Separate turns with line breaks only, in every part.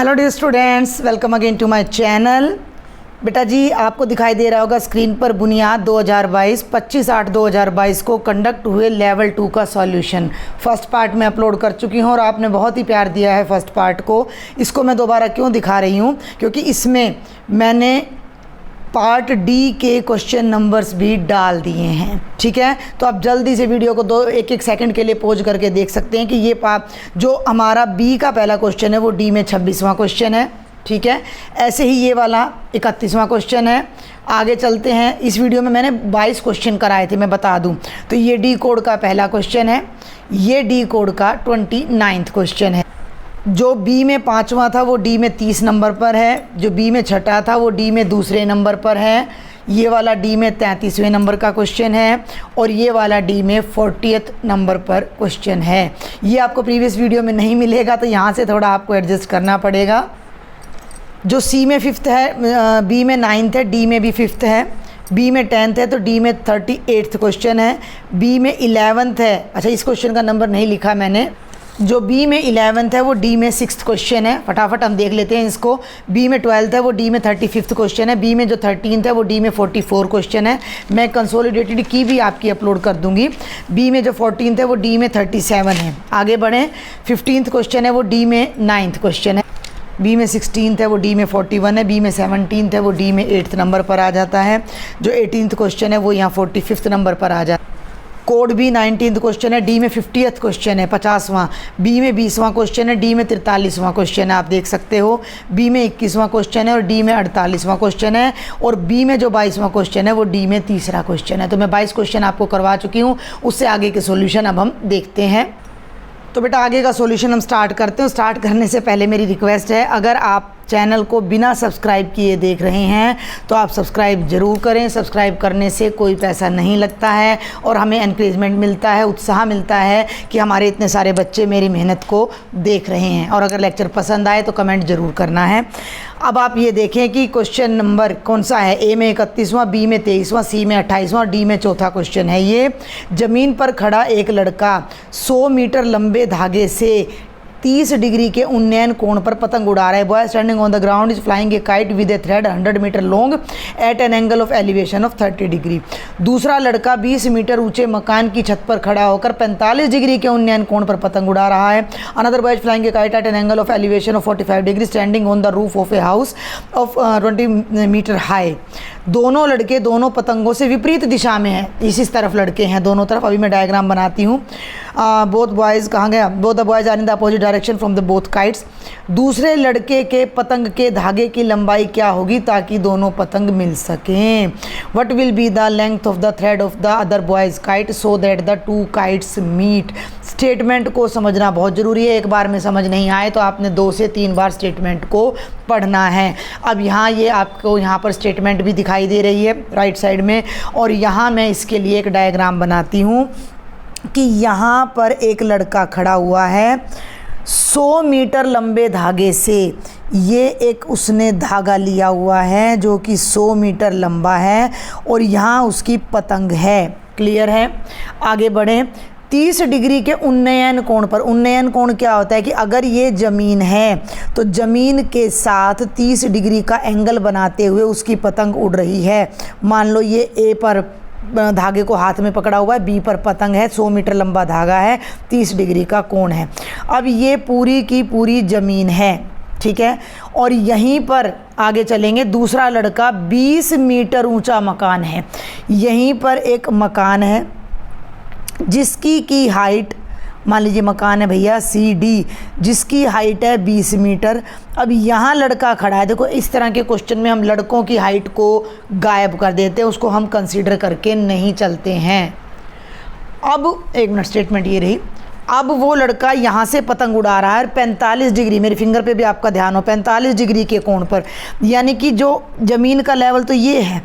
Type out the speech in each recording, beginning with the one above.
Hello dear students, welcome again to my channel. बेटा जी, आपको दिखाई दे रहा होगा स्क्रीन पर बुनियाद 2022 25/8/2022 को कंडक्ट हुए लेवल 2 का सॉल्यूशन फर्स्ट पार्ट में अपलोड कर चुकी हूँ और आपने बहुत ही प्यार दिया है फर्स्ट पार्ट को। इसको मैं दोबारा क्यों दिखा रही हूँ, क्योंकि इसमें मैंने पार्ट डी के क्वेश्चन नंबर्स भी डाल दिए हैं। ठीक है, तो आप जल्दी से वीडियो को एक सेकंड के लिए पॉज करके देख सकते हैं कि ये जो हमारा बी का पहला क्वेश्चन है वो डी में 26वां क्वेश्चन है। ठीक है, ऐसे ही ये वाला 31वां क्वेश्चन है। आगे चलते हैं। इस वीडियो में मैंने 22 क्वेश्चन कराए थे, मैं बता दूं। तो ये डी कोड का पहला क्वेश्चन है, ये डी कोड का 29वां क्वेश्चन है। जो बी में 5वां था वो डी में 30 नंबर पर है, जो बी में 6ठा था वो डी में 2 नंबर पर है, ये वाला डी में 33वें नंबर का क्वेश्चन है और ये वाला डी में 40th नंबर पर क्वेश्चन है। ये आपको प्रीवियस वीडियो में नहीं मिलेगा, तो यहाँ से थोड़ा आपको एडजस्ट करना पड़ेगा। जो सी में 5th है, बी में 9th है, डी में भी 5th है, बी में 10th है तो डी में 38th क्वेश्चन है, बी में 11th है। अच्छा, इस क्वेश्चन का नंबर नहीं लिखा मैंने। जो बी में 11th है वो डी में 6th क्वेश्चन है, फटाफट हम देख लेते हैं इसको। बी में 12th है वो डी में 35th क्वेश्चन है, बी में जो 13th है वो डी में 44 क्वेश्चन है। मैं कंसोलिडेटेड की भी आपकी अपलोड कर दूंगी। बी में जो 14th है वो डी में 37 है। आगे बढ़ें। 15th क्वेश्चन है वो डी में 9th क्वेश्चन है, बी में 16th है वो डी में 41 है, बी में 17th है वो डी में 8th नंबर पर आ जाता है। जो 18th क्वेश्चन है वो यहाँ 45th नंबर पर आ जाता है। कोड भी 19th क्वेश्चन है, डी में 50th क्वेश्चन है 50वां, बी में 20वां क्वेश्चन है, डी में 43वां क्वेश्चन है, आप देख सकते हो। बी में 21वां क्वेश्चन है और डी में 48वां क्वेश्चन है, और बी में जो 22वां क्वेश्चन है वो डी में 3रा क्वेश्चन है। तो मैं 22 क्वेश्चन आपको करवा चुकी हूँ, उससे आगे के सॉल्यूशन अब हम देखते हैं। तो बेटा आगे का सॉल्यूशन हम स्टार्ट करते हैं। स्टार्ट करने से पहले मेरी रिक्वेस्ट है, अगर आप चैनल को बिना सब्सक्राइब किए देख रहे हैं तो आप सब्सक्राइब ज़रूर करें। सब्सक्राइब करने से कोई पैसा नहीं लगता है और हमें एनकरेजमेंट मिलता है, उत्साह मिलता है कि हमारे इतने सारे बच्चे मेरी मेहनत को देख रहे हैं। और अगर लेक्चर पसंद आए तो कमेंट ज़रूर करना है। अब आप ये देखें कि क्वेश्चन नंबर कौन सा है। ए में 31वां, बी में 23वां, सी में 28वां और डी में 4था क्वेश्चन है। ये ज़मीन पर खड़ा एक लड़का 100 मीटर लंबे धागे से 30 डिग्री के उन्नयन कोण पर पतंग उड़ा रहा है। Boy standing on the ground is flying a kite with a thread 100 metre long at an angle of elevation of 30 degree. दूसरा लड़का 20 मीटर ऊंचे मकान की छत पर खड़ा होकर 45 डिग्री के उन्नयन कोण पर पतंग उड़ा रहा है। Another boy flying a kite at an angle of elevation of 45 degree standing on the roof of a house of 20 metre high. दोनों लड़के दोनों पतंगों से विपरीत दिशा में हैं, इस तरफ लड़के हैं दोनों तरफ। अभी मैं डायग्राम बनाती हूँ। बोथ बॉयज़ कहाँ गया, both the boys are in the opposite direction from the both kites. दूसरे लड़के के पतंग के धागे की लंबाई क्या होगी ताकि दोनों पतंग मिल सकें। What will be the length of the thread of the other boy's kite so that the 2 kites meet. Statement को समझना बहुत ज़रूरी है। एक बार में समझ नहीं आए तो आपने 2 से 3 बार स्टेटमेंट को पढ़ना है। अब यहाँ ये आपको यहाँ पर स्टेटमेंट भी दिखाई दे रही है राइट साइड में, और यहाँ मैं इसके लिए एक डायग्राम बनाती हूँ कि यहाँ पर एक लड़का खड़ा हुआ है 100 मीटर लंबे धागे से। ये एक उसने धागा लिया हुआ है जो कि 100 मीटर लंबा है और यहाँ उसकी पतंग है। क्लियर है? आगे बढ़ें। 30 डिग्री के उन्नयन कोण पर, उन्नयन कोण क्या होता है कि अगर ये ज़मीन है तो ज़मीन के साथ 30 डिग्री का एंगल बनाते हुए उसकी पतंग उड़ रही है। मान लो ये ए पर धागे को हाथ में पकड़ा हुआ है, बी पर पतंग है, 100 मीटर लंबा धागा है, 30 डिग्री का कोण है। अब ये पूरी की पूरी ज़मीन है, ठीक है। और यहीं पर आगे चलेंगे। दूसरा लड़का 20 मीटर ऊंचा मकान है, यहीं पर एक मकान है जिसकी की हाइट, मान लीजिए मकान है भैया सी डी, जिसकी हाइट है 20 मीटर। अब यहाँ लड़का खड़ा है। देखो, इस तरह के क्वेश्चन में हम लड़कों की हाइट को गायब कर देते हैं, उसको हम कंसीडर करके नहीं चलते हैं। अब एक मिनट, स्टेटमेंट ये रही। अब वो लड़का यहाँ से पतंग उड़ा रहा है 45 डिग्री, मेरे फिंगर पे भी आपका ध्यान हो, 45 डिग्री के कोण पर, यानी कि जो ज़मीन का लेवल तो ये है,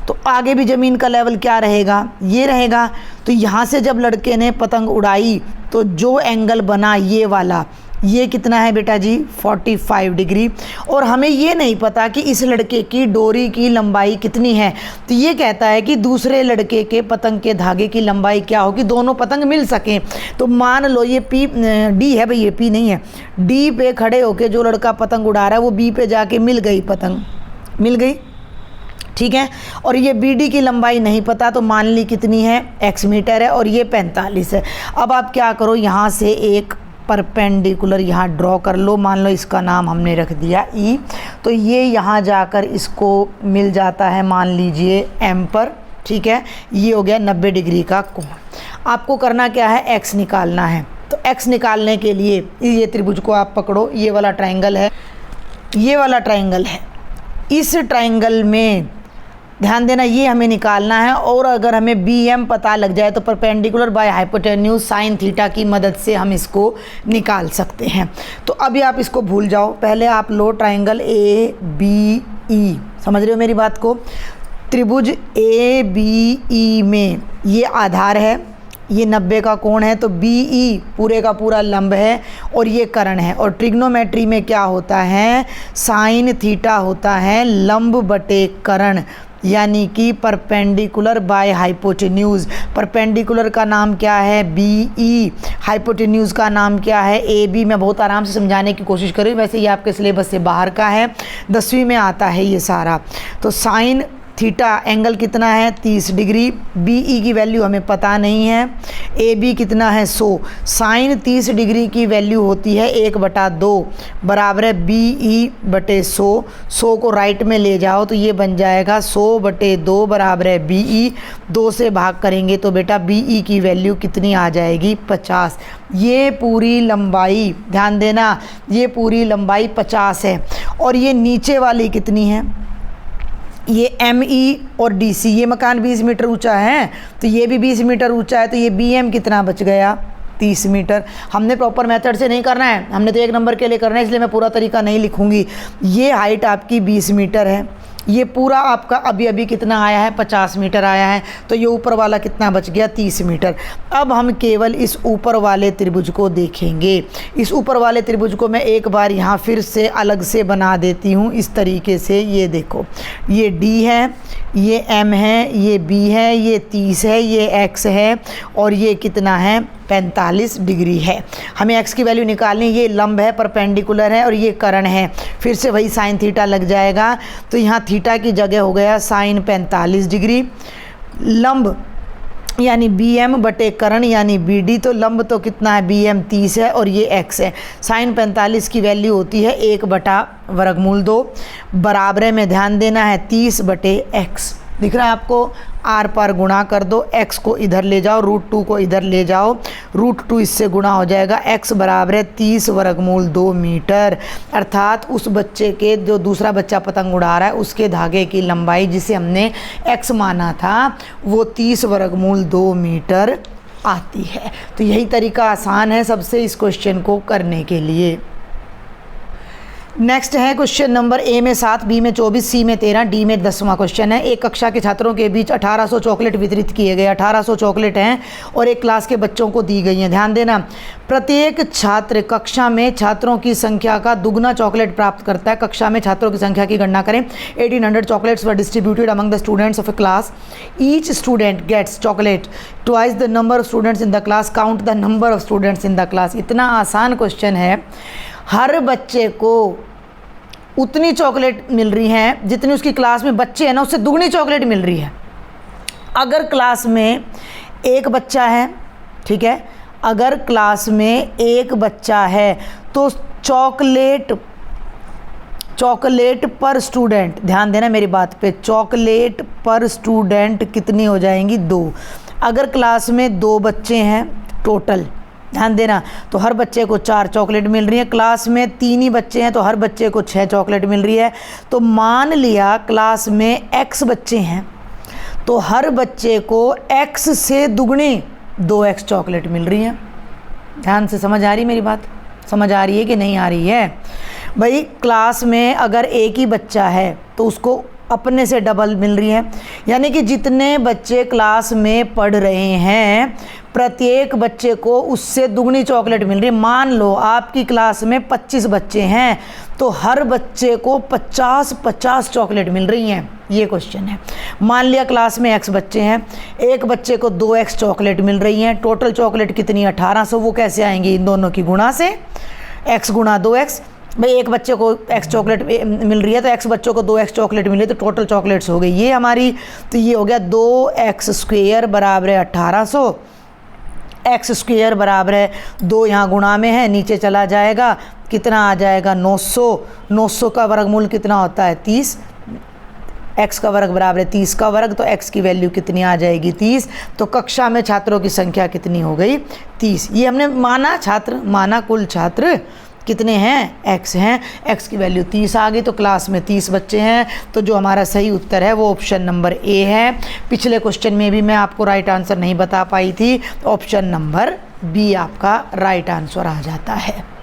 तो आगे भी ज़मीन का लेवल क्या रहेगा, ये रहेगा। तो यहाँ से जब लड़के ने पतंग उड़ाई तो जो एंगल बना ये वाला, ये कितना है बेटा जी 45 डिग्री। और हमें ये नहीं पता कि इस लड़के की डोरी की लंबाई कितनी है, तो ये कहता है कि दूसरे लड़के के पतंग के धागे की लंबाई क्या होगी, दोनों पतंग मिल सकें। तो मान लो ये डी है भाई, ये पी नहीं है, डी पे खड़े होके जो लड़का पतंग उड़ा रहा है वो बी पे जाके मिल गई, पतंग मिल गई, ठीक है। और ये बी डी की लंबाई नहीं पता, तो मान ली कितनी है x मीटर है और ये 45 है। अब आप क्या करो, यहाँ से एक परपेंडिकुलर यहाँ ड्रॉ कर लो, मान लो इसका नाम हमने रख दिया E, तो ये यहाँ जाकर इसको मिल जाता है मान लीजिए M पर, ठीक है। ये हो गया 90 डिग्री का कोण। आपको करना क्या है, x निकालना है। तो x निकालने के लिए ये त्रिभुज को आप पकड़ो, ये वाला ट्रायंगल है, ये वाला ट्रायंगल है, इस ट्रायंगल में ध्यान देना ये हमें निकालना है। और अगर हमें बी एम पता लग जाए तो perpendicular by hypotenuse sine theta की मदद से हम इसको निकाल सकते हैं। तो अभी आप इसको भूल जाओ, पहले आप लो ट्रायंगल ए बी ई, समझ रहे हो मेरी बात को। त्रिभुज ए बी ई में ये आधार है, ये 90 का कोण है, तो बी ई पूरे का पूरा लंब है और ये कर्ण है। और ट्रिग्नोमेट्री में क्या होता है, साइन थीटा होता है लंब बटे कर्ण, यानी कि परपेंडिकुलर बाय हाइपोटेन्यूज। परपेंडिकुलर का नाम क्या है बी ई, हाइपोटेन्यूज का नाम क्या है ए बी। मैं बहुत आराम से समझाने की कोशिश करूँ, वैसे ये आपके सिलेबस से बाहर का है, 10वीं में आता है ये सारा। तो साइन थीटा एंगल कितना है 30 डिग्री, बी ई की वैल्यू हमें पता नहीं है, ए बी कितना है 100। साइन 30 डिग्री की वैल्यू होती है 1/2 बराबर है बी ई बटे 100। 100 को राइट में ले जाओ तो ये बन जाएगा 100/2 बराबर है बी ई। 2 से भाग करेंगे तो बेटा बी ई की वैल्यू कितनी आ जाएगी 50। ये पूरी लंबाई ध्यान देना, ये पूरी लंबाई 50 है। और ये नीचे वाली कितनी है, ये एम ई और डी सी, ये मकान 20 मीटर ऊंचा है तो ये भी 20 मीटर ऊंचा है, तो ये बी एम कितना बच गया 30 मीटर। हमने प्रॉपर मेथड से नहीं करना है, हमने तो 1 नंबर के लिए करना है, इसलिए मैं पूरा तरीका नहीं लिखूंगी। ये हाइट आपकी 20 मीटर है, ये पूरा आपका अभी अभी कितना आया है 50 मीटर आया है, तो ये ऊपर वाला कितना बच गया 30 मीटर। अब हम केवल इस ऊपर वाले त्रिभुज को देखेंगे। इस ऊपर वाले त्रिभुज को मैं एक बार यहाँ फिर से अलग से बना देती हूँ इस तरीके से। ये देखो, ये D है, ये M है, ये B है, ये 30 है, ये X है और ये कितना है 45 डिग्री है। हमें x की वैल्यू निकालनी, ये लंब है, परपेंडिकुलर है और ये कर्ण है। फिर से वही साइन थीटा लग जाएगा, तो यहाँ थीटा की जगह हो गया साइन 45 डिग्री। लंब यानी बी एम बटे कर्ण यानी बी डी, तो लंब तो कितना है बी एम 30 है और ये x है। साइन 45 की वैल्यू होती है 1/√2 बराबर में ध्यान देना है 30/x। दिख रहा है आपको, आर पर गुणा कर दो, x को इधर ले जाओ, √2 को इधर ले जाओ, √2 इससे गुणा हो जाएगा, x बराबर है 30√2 मीटर। अर्थात उस बच्चे के जो दूसरा बच्चा पतंग उड़ा रहा है उसके धागे की लंबाई जिसे हमने x माना था वो 30√2 मीटर आती है। तो यही तरीका आसान है सबसे इस क्वेश्चन को करने के लिए। नेक्स्ट है क्वेश्चन नंबर ए में 7, बी में 24, सी में 13, डी में 10वां क्वेश्चन है। एक कक्षा के छात्रों के बीच 1800 चॉकलेट वितरित किए गए। 1800 चॉकलेट हैं और एक क्लास के बच्चों को दी गई हैं। ध्यान देना, प्रत्येक छात्र कक्षा में छात्रों की संख्या का दुगना चॉकलेट प्राप्त करता है। कक्षा में छात्रों की संख्या की गणना करें। 1800 chocolates were distributed among the students of a class. Each student gets chocolate twice the number of students in the class. Count the number of students in the class. इतना आसान क्वेश्चन है। हर बच्चे को उतनी चॉकलेट मिल रही हैं जितनी उसकी क्लास में बच्चे हैं ना, उससे दुगनी चॉकलेट मिल रही है। अगर क्लास में एक बच्चा है, ठीक है, अगर क्लास में एक बच्चा है तो चॉकलेट पर स्टूडेंट, ध्यान देना मेरी बात पे, चॉकलेट पर स्टूडेंट कितनी हो जाएंगी 2। अगर क्लास में 2 बच्चे हैं टोटल, ध्यान देना, तो हर बच्चे को 4 चॉकलेट मिल रही है। क्लास में 3 ही बच्चे हैं तो हर बच्चे को 6 चॉकलेट मिल रही है। तो मान लिया क्लास में x बच्चे हैं तो हर बच्चे को x से दुगनी 2x चॉकलेट मिल रही है। ध्यान से समझ आ रही मेरी बात, समझ आ रही है कि नहीं आ रही है भाई। क्लास में अगर एक ही बच्चा है तो उसको अपने से डबल मिल रही है, यानी कि जितने बच्चे क्लास में पढ़ रहे हैं प्रत्येक बच्चे को उससे दुगनी चॉकलेट मिल रही है। मान लो आपकी क्लास में 25 बच्चे हैं तो हर बच्चे को 50-50 चॉकलेट मिल रही हैं, ये क्वेश्चन है। मान लिया क्लास में x बच्चे हैं, एक बच्चे को 2x चॉकलेट मिल रही हैं, टोटल चॉकलेट कितनी 1800। वो कैसे आएंगी, इन दोनों की गुणा से, x गुणा 2x। भाई एक बच्चे को x चॉकलेट मिल रही है तो x बच्चों को 2x चॉकलेट मिली तो टोटल चॉकलेट्स हो गई ये हमारी। तो ये हो गया 2x स्क्वेयर बराबर है 1800, x स्क्वेयर बराबर है 2 यहाँ गुणा में है, नीचे चला जाएगा, कितना आ जाएगा 900। 900 का वर्गमूल कितना होता है 30, x का वर्ग बराबर है 30 का वर्ग, तो x की वैल्यू कितनी आ जाएगी 30। तो कक्षा में छात्रों की संख्या कितनी हो गई 30। ये हमने माना छात्र, माना कुल छात्र कितने हैं x हैं, x की वैल्यू 30 आ गई। तो क्लास में 30 बच्चे हैं, तो जो हमारा सही उत्तर है वो ऑप्शन नंबर ए है। पिछले क्वेश्चन में भी मैं आपको राइट आंसर नहीं बता पाई थी, तो ऑप्शन नंबर बी आपका राइट आंसर आ जाता है।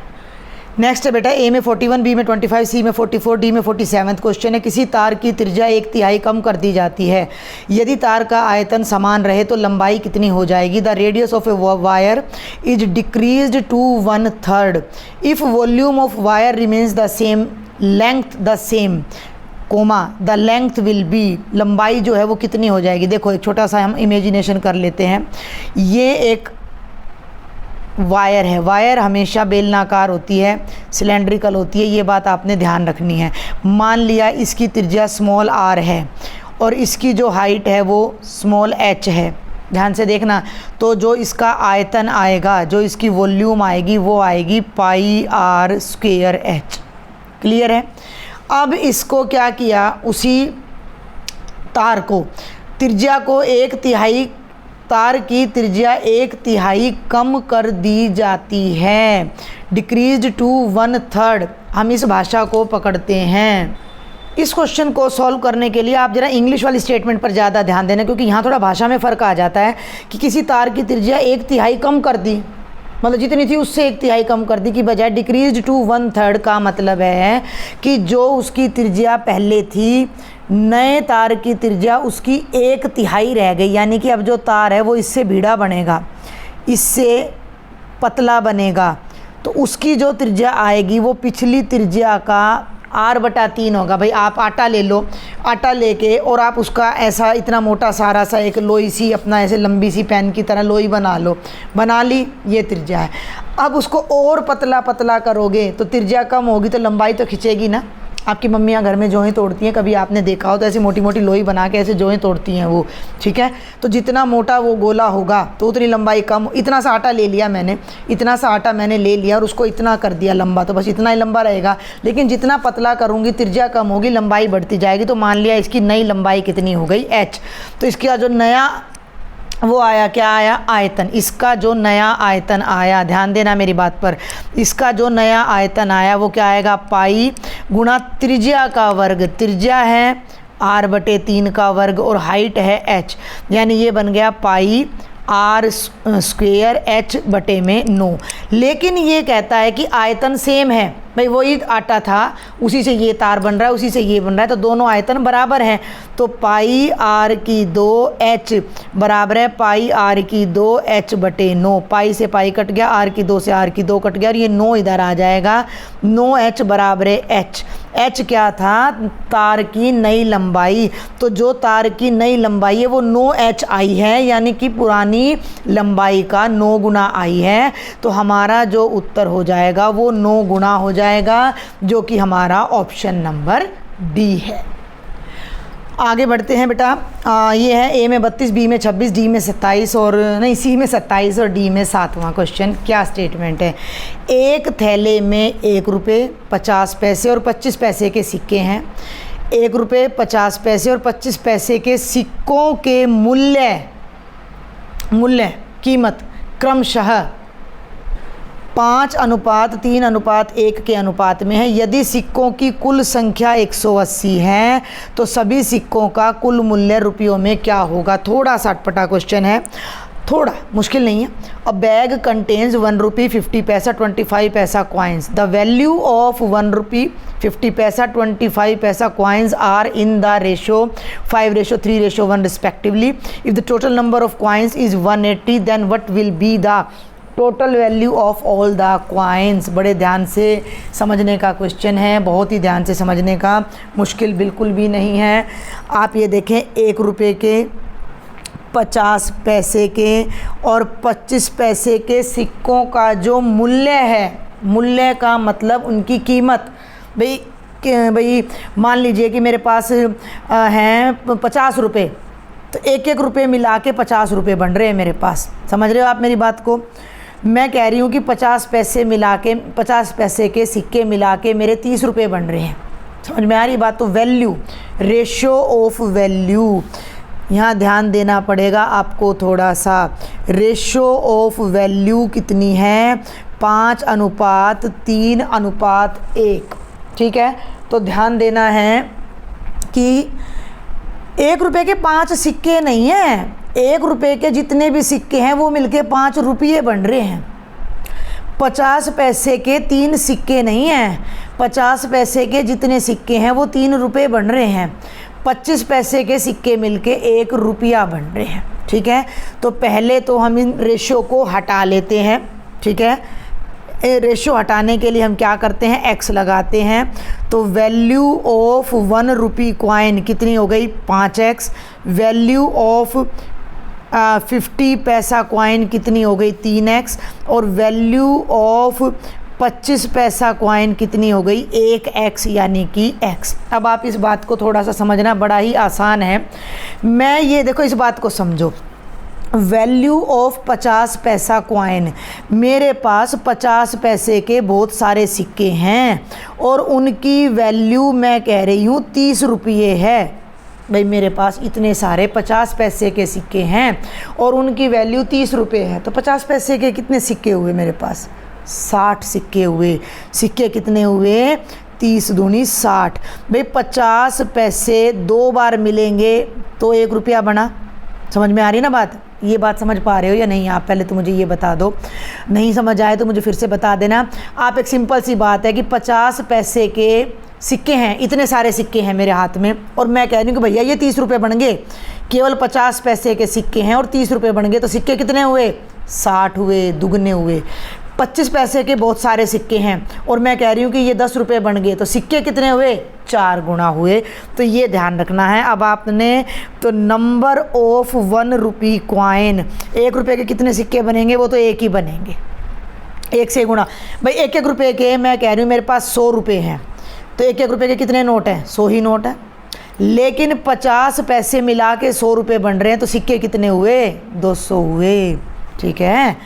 नेक्स्ट है बेटा, ए में 41, बी में 25, सी में 44, डी में 47 क्वेश्चन है। किसी तार की त्रिज्या 1/3 कम कर दी जाती है, यदि तार का आयतन समान रहे तो लंबाई कितनी हो जाएगी। The radius of a wire is decreased to 1/3 if volume of wire remains the same, length the same, comma the length will be. लंबाई जो है वो कितनी हो जाएगी। देखो एक छोटा सा हम इमेजिनेशन कर लेते हैं। ये एक वायर है, वायर हमेशा बेलनाकार होती है, सिलेंड्रिकल होती है, ये बात आपने ध्यान रखनी है। मान लिया इसकी त्रिज्या स्मॉल r है और इसकी जो हाइट है वो स्मॉल h है, ध्यान से देखना। तो जो इसका आयतन आएगा, जो इसकी वॉल्यूम आएगी वो आएगी πr²h। क्लियर है। अब इसको क्या किया, उसी तार को, त्रिज्या को 1/3, तार की त्रिज्या 1/3 कम कर दी जाती है, डिक्रीज्ड टू 1/3। हम इस भाषा को पकड़ते हैं। इस क्वेश्चन को सॉल्व करने के लिए आप जरा इंग्लिश वाली स्टेटमेंट पर ज़्यादा ध्यान देना, क्योंकि यहाँ थोड़ा भाषा में फ़र्क आ जाता है कि किसी तार की त्रिज्या 1/3 कम कर दी, मतलब जितनी थी उससे 1/3 कम कर दी की बजाय डिक्रीज्ड टू 1/3 का मतलब है कि जो उसकी त्रिज्या पहले थी, नए तार की त्रिज्या उसकी 1/3 रह गई, यानी कि अब जो तार है वो इससे भीड़ा बनेगा, इससे पतला बनेगा, तो उसकी जो त्रिज्या आएगी वो पिछली त्रिज्या का r/3 होगा। भाई आप आटा ले लो, आटा लेके और आप उसका ऐसा इतना मोटा सारा सा एक लोई सी, अपना ऐसे लंबी सी पेन की तरह लोई बना लो, बना ली, ये त्रिज्या है। अब उसको और पतला पतला करोगे तो त्रिज्या कम होगी तो लंबाई तो खिंचेगी ना। आपकी मम्मियाँ घर में जोहें तोड़ती हैं, कभी आपने देखा हो तो ऐसी मोटी मोटी लोई बना के ऐसे जोहें तोड़ती हैं वो, ठीक है। तो जितना मोटा वो गोला होगा तो उतनी लंबाई कम। इतना सा आटा ले लिया मैंने, इतना सा आटा मैंने ले लिया और उसको इतना कर दिया लंबा, तो बस इतना ही लंबा रहेगा। लेकिन जितना पतला करूँगी त्रिज्या कम होगी, लंबाई बढ़ती जाएगी। तो मान लिया इसकी नई लंबाई कितनी हो गई h। तो इसका जो नया वो आया, क्या आया, आयतन। इसका जो नया आयतन आया, ध्यान देना मेरी बात पर, इसका जो नया आयतन आया वो क्या आएगा, पाई गुणा त्रिज्या का वर्ग, त्रिज्या है r/3 का वर्ग और हाइट है h, यानी ये बन गया πr² h/9। लेकिन ये कहता है कि आयतन सेम है, भाई वही आटा था, उसी से ये तार बन रहा है, उसी से ये बन रहा है, तो दोनों आयतन बराबर हैं। तो πr² बराबर है πr² h/9। पाई से पाई कट गया, r² से r² कट गया और ये 9 इधर आ जाएगा। 9h बराबर है h। h क्या था, तार की नई लंबाई। तो जो तार की नई लंबाई है वो 9h आई है, यानी कि पुरानी लंबाई का 9 गुना आई है। तो हमारा जो उत्तर हो जाएगा वो 9 गुना हो जाएगा, जो कि हमारा ऑप्शन नंबर डी है। आगे बढ़ते हैं बेटा। ये है ए में 32, बी में 26, डी में 27 और नहीं सी में 27 और डी में 7वां क्वेश्चन। क्या स्टेटमेंट है, एक थैले में 1 रुपये 50 पैसे और 25 पैसे के सिक्के हैं। 1 रुपये 50 पैसे और 25 पैसे के सिक्कों के मूल्य कीमत क्रमशः 5:3:1 के अनुपात में है। यदि सिक्कों की कुल संख्या 180 है तो सभी सिक्कों का कुल मूल्य रुपयों में क्या होगा। थोड़ा सा अटपटा क्वेश्चन है। थोड़ा मुश्किल नहीं है। अ bag contains 1 rupee 50 paisa 25 paisa coins. The value of 1 rupee 50 paisa 25 paisa coins are in the ratio 5:3:1 respectively. If the total number of coins is 180 then what will be the total value of all the coins. बड़े ध्यान से समझने का question है, बहुत ही ध्यान से समझने का, मुश्किल बिल्कुल भी नहीं है। आप ये देखें 1 रुपये के, 50 पैसे के और 25 पैसे के सिक्कों का जो मूल्य है, मूल्य का मतलब उनकी कीमत। भाई मान लीजिए कि मेरे पास हैं 50 रुपये, तो 1-1 रुपये मिला के 50 रुपये बन रहे हैं मेरे पास। समझ रहे हो आप मेरी बात को? मैं कह रही हूँ कि 50 पैसे मिला के, 50 पैसे के सिक्के मिला के मेरे 30 रुपये बन रहे हैं। समझ में आ रही बात? तो वैल्यू, रेशो ऑफ वैल्यू, यहाँ ध्यान देना पड़ेगा आपको थोड़ा सा। रेशो ऑफ वैल्यू कितनी है? 5:3:1। ठीक है, तो ध्यान देना है कि 1 रुपये के 5 सिक्के नहीं हैं, 1 रुपये के जितने भी सिक्के हैं वो मिलके 5 रुपये बन रहे हैं। 50 पैसे के 3 सिक्के नहीं हैं, 50 पैसे के जितने सिक्के हैं वो 3 रुपये बन रहे हैं। 25 पैसे के सिक्के मिलके 1 रुपया बन रहे हैं। ठीक है, तो पहले तो हम इन रेशो को हटा लेते हैं। ठीक है, रेशो हटाने के लिए हम क्या करते हैं? x लगाते हैं। तो वैल्यू ऑफ 1 रुपी कॉइन कितनी हो गई? 5x। वैल्यू ऑफ 50 पैसा कॉइन कितनी हो गई? 3x। और वैल्यू ऑफ 25 पैसा कॉइन कितनी हो गई? 1x, यानी कि x। अब आप इस बात को थोड़ा सा समझना, बड़ा ही आसान है। मैं ये देखो, इस बात को समझो। वैल्यू ऑफ 50 पैसा कॉइन, मेरे पास 50 पैसे के बहुत सारे सिक्के हैं और उनकी वैल्यू मैं कह रही हूँ 30 रुपये है। भाई मेरे पास इतने सारे 50 पैसे के सिक्के हैं और उनकी वैल्यू 30 रुपये है, तो 50 पैसे के कितने सिक्के हुए मेरे पास? 60 सिक्के हुए। सिक्के कितने हुए? 30 दूनी 60। भाई 50 पैसे 2 बार मिलेंगे तो 1 रुपया बना। समझ में आ रही ना बात? ये बात समझ पा रहे हो या नहीं आप? पहले तो मुझे ये बता दो, नहीं समझ आए तो मुझे फिर से बता देना आप। एक सिंपल सी बात है कि 50 पैसे के सिक्के हैं, इतने सारे सिक्के हैं मेरे हाथ में, और मैं कह रही हूँ कि भैया ये 30 रुपये बन गए। केवल 50 पैसे के सिक्के हैं और 30 रुपये बन गए, तो सिक्के कितने हुए? 60 हुए, दुगने हुए। 25 पैसे के बहुत सारे सिक्के हैं और मैं कह रही हूँ कि ये 10 रुपये बन गए, तो सिक्के कितने हुए? 4 गुना हुए। तो ये ध्यान रखना है। अब आपने तो नंबर ऑफ 1 रुपी कॉइन, 1 रुपये के कितने सिक्के बनेंगे? वो तो 1 ही बनेंगे, 1 से गुणा। भाई 1-1 रुपये के मैं कह रही हूँ मेरे पास 100 रुपये हैं, तो 1-1 रुपये के कितने नोट हैं? 100 ही नोट है। लेकिन 50 पैसे मिला के 100 रुपये बन रहे हैं, तो सिक्के कितने हुए? 200 हुए। ठीक है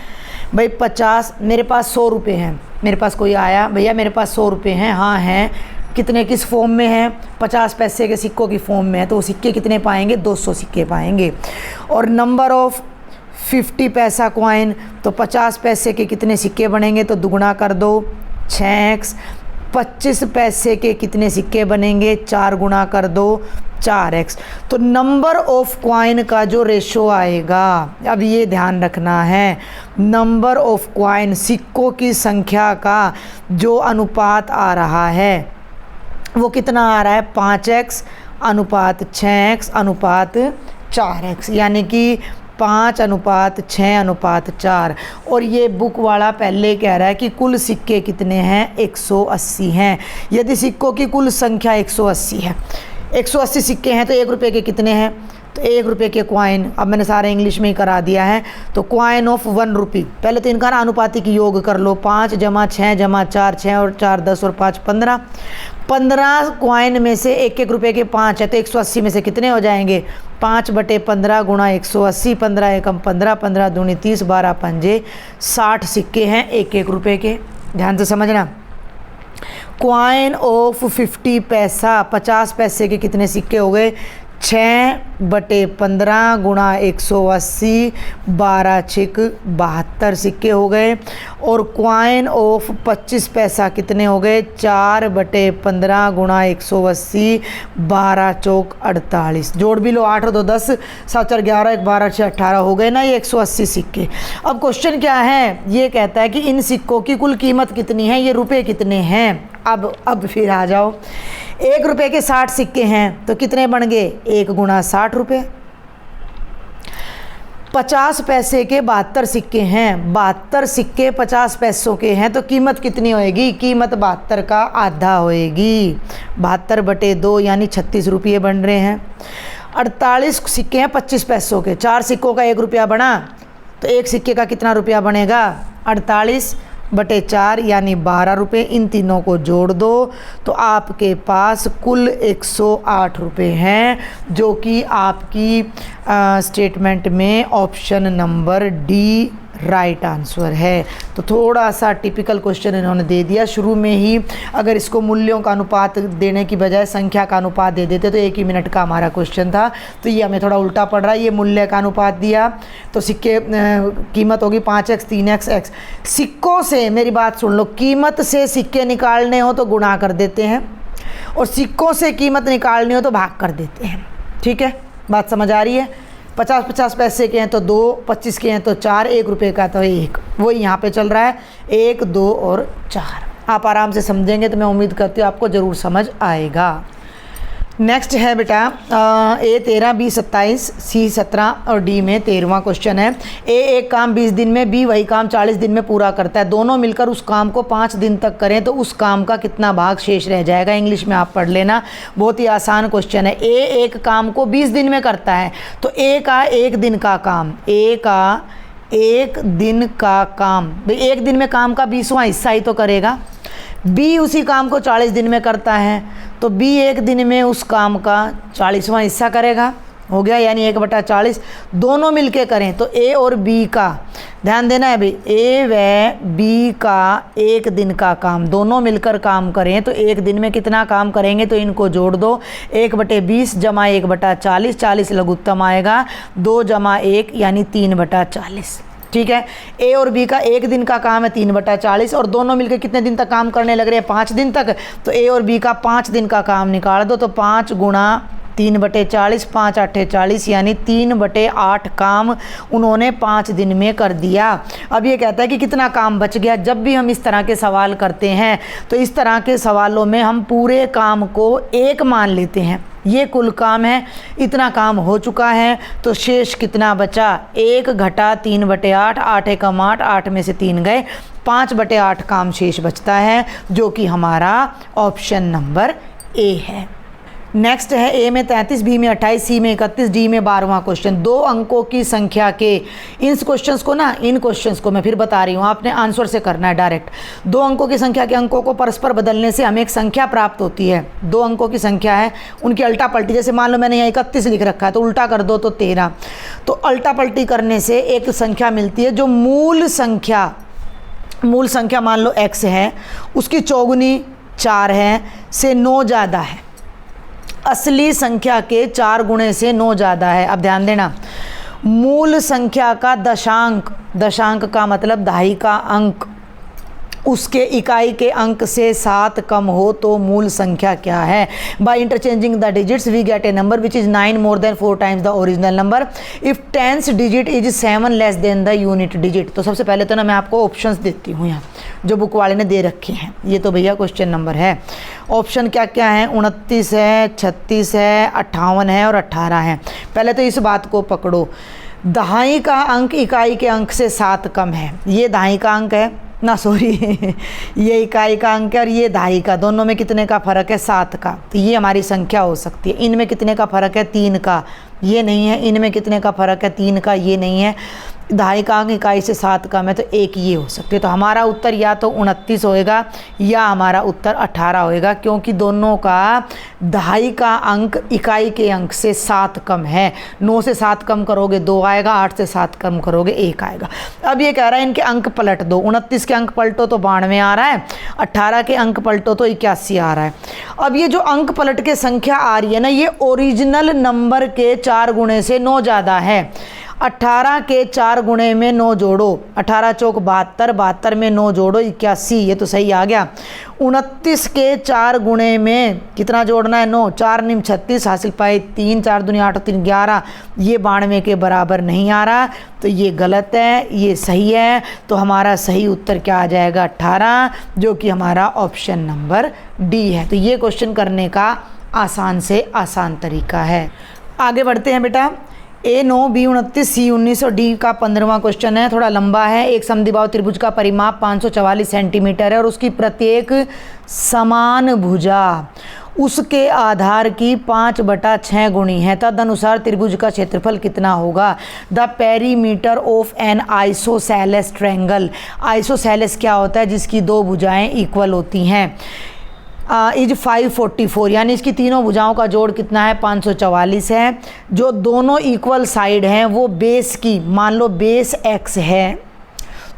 भाई 50, मेरे पास 100 रुपये हैं। मेरे पास कोई आया, भैया मेरे पास 100 रुपये हैं। हाँ हैं। कितने, किस फॉर्म में हैं? 50 पैसे के सिक्कों की फॉर्म में है, तो वो सिक्के कितने पाएंगे? 200 सिक्के पाएंगे। और नंबर ऑफ 50 पैसा कॉइन, तो 50 पैसे के कितने सिक्के बनेंगे? तो दुगुना कर दो, 6x। 25 पैसे के कितने सिक्के बनेंगे? 4 गुना कर दो, 4x। तो नंबर ऑफ कॉइन का जो रेशो आएगा, अब ये ध्यान रखना है, नंबर ऑफ कॉइन, सिक्कों की संख्या का जो अनुपात आ रहा है वो कितना आ रहा है? 5x अनुपात 6x अनुपात 4x, यानी कि 5:6:4। और ये बुक वाला पहले कह रहा है कि कुल सिक्के कितने हैं? 180 हैं। यदि सिक्कों की कुल संख्या 180 है, 180 सिक्के हैं, तो 1 रुपये के कितने हैं? तो 1 रुपये के कॉइन, अब मैंने सारा इंग्लिश में ही करा दिया है। तो कॉइन ऑफ 1 रुपी, पहले तो इनका ना अनुपातिक योग कर लो। 5 + 6 + 4, 6 और 4 10 और 5 15। 15 कॉइन में से 1-1 रुपये के 5 है, तो 180 में से कितने हो जाएंगे? 5/15 गुणा 180, 15 एकम 15, 15 दूनी 30, 12 पंजे 60 सिक्के हैं 1-1 रुपये के। ध्यान से समझना। कॉइन ऑफ 50 पैसा, 50 पैसे के कितने सिक्के हो गए? 6/15 गुणा 180, 12 छिक 72 सिक्के हो गए। और क्वाइन ऑफ 25 पैसा कितने हो गए? 4/15 गुणा 180, 12 चौक 48। जोड़ भी लो, 8 और 2 10, 7 4 11, 1 12 6 18 हो गए ना ये 180 सिक्के। अब क्वेश्चन क्या है, ये कहता है कि इन सिक्कों की कुल कीमत कितनी है, ये रुपए कितने हैं। अब फिर आ जाओ, 1 रुपये के 60 सिक्के हैं तो कितने बन गए? 1 गुणा 60 रुपये। 50 पैसे के 72 सिक्के हैं, 72 सिक्के 50 पैसों के हैं तो कीमत कितनी होएगी? कीमत 72 का आधा होएगी। 72/2 यानी 36 रुपये बन रहे हैं। 48 सिक्के हैं 25 पैसों के, 4 सिक्कों का 1 रुपया बना तो 1 सिक्के का कितना रुपया बनेगा? 48/4 यानी 12 रुपये। इन तीनों को जोड़ दो तो आपके पास कुल 108 रुपये हैं, जो कि आपकी स्टेटमेंट में option number D right answer है। तो थोड़ा सा टिपिकल क्वेश्चन इन्होंने दे दिया शुरू में ही। अगर इसको मूल्यों का अनुपात देने की बजाय संख्या का अनुपात दे देते तो 1 ही मिनट का हमारा क्वेश्चन था। तो ये हमें थोड़ा उल्टा पड़ रहा है। ये मूल्य का अनुपात दिया तो सिक्के कीमत होगी 5x 3x x। सिक्कों से मेरी बात सुन लो, कीमत से सिक्के निकालने हो तो गुणा कर देते हैं और सिक्कों से कीमत निकालनी हो तो भाग कर देते हैं। ठीक है, बात समझ आ रही है? 50 पैसे के हैं तो 2, 25 के हैं तो 4, 1 रुपये का तो 1। वही यहाँ पे चल रहा है 1 2 और 4। आप आराम से समझेंगे तो मैं उम्मीद करती हूँ आपको ज़रूर समझ आएगा। नेक्स्ट है बेटा A 13, B 27, C 17 और D में 13वां क्वेश्चन है। A एक काम 20 दिन में, B वही काम 40 दिन में पूरा करता है। दोनों मिलकर उस काम को 5 दिन तक करें तो उस काम का कितना भाग शेष रह जाएगा? इंग्लिश में आप पढ़ लेना, बहुत ही आसान क्वेश्चन है। A एक काम को 20 दिन में करता है तो A का 1 दिन का काम, A का 1 दिन का काम, भाई 1 दिन में काम का 20वां हिस्सा ही तो करेगा। B उसी काम को 40 दिन में करता है तो B 1 दिन में उस काम का 40वां हिस्सा करेगा। हो गया, यानी 1/40। दोनों मिलके करें तो A और B का, ध्यान देना है भाई, A व B का 1 दिन का काम, दोनों मिलकर काम करें तो 1 दिन में कितना काम करेंगे? तो इनको जोड़ दो, 1/20 जमा 1/40, 40 लघुत्तम आएगा, 2 जमा 1 यानी 3/40। ठीक है, A और B का 1 दिन का काम है 3/40 और दोनों मिलकर कितने दिन तक काम करने लग रहे हैं? 5 दिन तक। तो A और B का 5 दिन का काम निकाल दो तो 5 गुणा 3/40, 5 8 40 यानी 3/8 काम उन्होंने 5 दिन में कर दिया। अब ये कहता है कि कितना काम बच गया। जब भी हम इस तरह के सवाल करते हैं तो इस तरह के सवालों में हम पूरे काम को 1 मान लेते हैं। ये कुल काम है, इतना काम हो चुका है तो शेष कितना बचा? 1 घटा 3/8, 8 एकम 8, 8 में से 3 गए, 5/8 काम शेष बचता है, जो कि हमारा ऑप्शन नंबर ए है। नेक्स्ट है A में 33, B में 28, C में 31, D में 12वां क्वेश्चन। 2 अंकों की संख्या के, इन क्वेश्चंस को मैं फिर बता रही हूँ, आपने आंसर से करना है डायरेक्ट। 2 अंकों की संख्या के अंकों को परस्पर बदलने से हमें एक संख्या प्राप्त होती है। 2 अंकों की संख्या है, उनकी अल्टा पलटी, जैसे मान लो मैंने यहाँ 31 लिख रखा है तो उल्टा कर दो तो 13। तो अल्टा पलटी करने से एक संख्या मिलती है जो मूल संख्या मान लो x है, उसकी चौगुनी 4 है से 9 ज़्यादा है। असली संख्या के 4 गुणे से 9 ज़्यादा है। अब ध्यान देना, मूल संख्या का दशांक का मतलब दहाई का अंक, उसके इकाई के अंक से 7 कम हो तो मूल संख्या क्या है? By interchanging the digits we get a number which is 9 more than 4 times the original number if 10th digit is 7 less than the unit digit. तो सबसे पहले तो ना मैं आपको ऑप्शंस देती हूँ यहाँ जो बुक वाले ने दे रखे हैं। ये तो भैया क्वेश्चन नंबर है। ऑप्शन क्या क्या है? 29 है, 36 है, 58 है और 18 है। पहले तो इस बात को पकड़ो, दहाई का अंक इकाई के अंक से 7 कम है। ये दहाई का अंक है ना, सॉरी ये इकाई का अंक है और ये दहाई का, दोनों में कितने का फ़र्क है? 7 का। तो ये हमारी संख्या हो सकती है। इनमें कितने का फ़र्क है? 3 का, ये नहीं है। इनमें कितने का फ़र्क है? 3 का, ये नहीं है। दहाई का अंक इकाई से 7 कम है तो एक ये हो सकते हैं। तो हमारा उत्तर या तो 29 होएगा या हमारा उत्तर 18 होएगा, क्योंकि दोनों का दहाई का अंक इकाई के अंक से 7 कम है। 9 से 7 कम करोगे 2 आएगा, 8 से 7 कम करोगे 1 आएगा। अब ये कह रहा है इनके अंक पलट दो। 29 के अंक पलटो तो 92 आ रहा है, 18 के अंक पलटो तो 81 आ रहा है। अब ये जो अंक पलट के संख्या आ रही है ना, ये ओरिजिनल नंबर के 4 गुणे से 9 ज़्यादा है। 18 के 4 गुणे में 9 जोड़ो, 18 चौक 72, 72 में 9 जोड़ो 81, ये तो सही आ गया। 29 के 4 गुणे में कितना जोड़ना है 9, 4 निम 36 हासिल पाए 3, 4 दूनी 8 3 11, ये 92 के बराबर नहीं आ रहा, तो ये गलत है, ये सही है। तो हमारा सही उत्तर क्या आ जाएगा 18, जो कि हमारा ऑप्शन नंबर डी है। तो ये क्वेश्चन करने का आसान से आसान तरीका है। आगे बढ़ते हैं बेटा। A 9, B 29, C 19 और D का 15वां क्वेश्चन है, थोड़ा लंबा है। एक समद्विबाहु त्रिभुज का परिमाप 544 सेंटीमीटर है और उसकी प्रत्येक समान भुजा उसके आधार की 5/6 गुणी है, तदनुसार त्रिभुज का क्षेत्रफल कितना होगा। The perimeter of N isosceles triangle. Isosceles क्या होता है, जिसकी 2 भुजाएं इक्वल होती हैं। इज 544, यानी इसकी तीनों भुजाओं का जोड़ कितना है 544 है। जो दोनों इक्वल साइड हैं वो बेस की, मान लो बेस x है,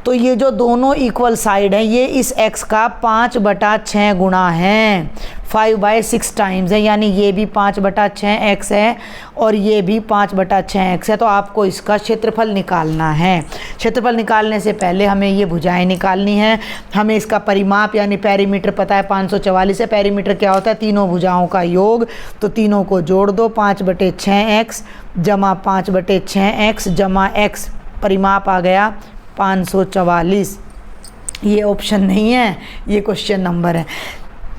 तो ये जो दोनों इक्वल साइड हैं ये इस x का 5/6 गुणा है, 5/6 टाइम्स है, यानी ये भी 5/6x है और ये भी 5/6x है। तो आपको इसका क्षेत्रफल निकालना है। क्षेत्रफल निकालने से पहले हमें ये भुजाएं निकालनी है। हमें इसका परिमाप यानी पेरीमीटर पता है 544 है। पेरीमीटर क्या होता है, तीनों भुजाओं का योग, तो तीनों को जोड़ दो, 5/6x जमा 5/6x जमा x, परिमाप आ गया 544। ये ऑप्शन नहीं है, ये क्वेश्चन नंबर है।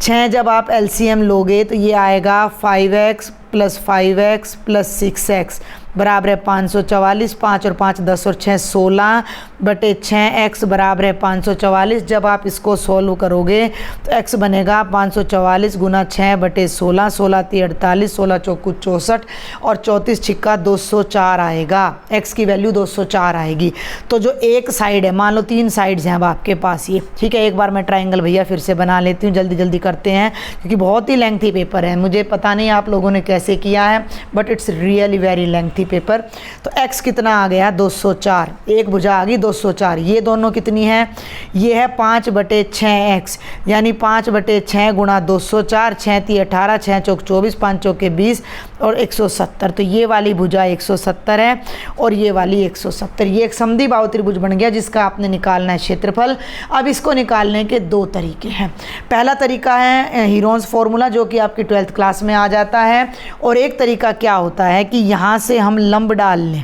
6 जब आप LCM लोगे तो ये आएगा 5x + 5x + 6x बराबर है 544। 5 और 5 10 और 6 16/6x बराबर है 544। जब आप इसको सोल्व करोगे तो x बनेगा 544 गुना 6/16, 16 × 48, 16 चौक 64 और 34 छिक्का 204 आएगा। x की वैल्यू 204 आएगी। तो जो एक साइड है, मान लो 3 साइड्स हैं अब आपके पास ये, ठीक है। एक बार मैं ट्रायंगल भैया फिर से बना लेती हूँ, जल्दी जल्दी करते हैं क्योंकि बहुत ही लेंथी पेपर है। मुझे पता नहीं आप लोगों ने कैसे किया है, but it's really very lengthy paper. तो x कितना आ गया 204, एक भुजा आ गई 204। ये दोनों कितनी है, ये है 5/6x, यानी 5/6 गुणा 204, 6 × 18, 6 चौक 24, 5 चौके 20 और 170। तो ये वाली भुजा 170 है और ये वाली 170। ये एक समद्विबाहु त्रिभुज बन गया जिसका आपने निकालना है क्षेत्रफल। अब इसको निकालने के 2 तरीके हैं। पहला तरीका है हीरोन्स फॉर्मूला, जो कि आपकी 12th क्लास में आ जाता है, और एक तरीका क्या होता है कि यहाँ से हम लंब डाल लें।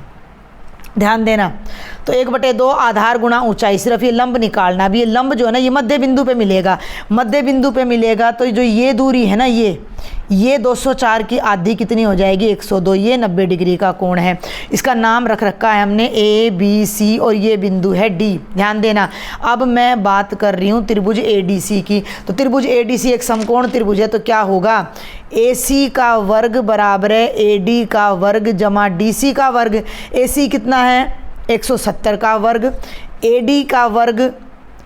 ध्यान देना, तो 1/2 आधार गुणा ऊंचाई, सिर्फ ये लंब निकालना। अभी ये लंब जो है ना ये मध्य बिंदु पे मिलेगा, मध्य बिंदु पे मिलेगा। तो जो ये दूरी है ना, ये 204 की आधी कितनी हो जाएगी 102। ये 90 डिग्री का कोण है। इसका नाम रख रखा है हमने ABC और ये बिंदु है D। ध्यान देना, अब मैं बात कर रही हूँ त्रिभुज ADC की। तो त्रिभुज ADC एक समकोण त्रिभुज है, तो क्या होगा AC का वर्ग बराबर है AD का वर्ग जमा DC का वर्ग। AC कितना है 170 का वर्ग, AD का वर्ग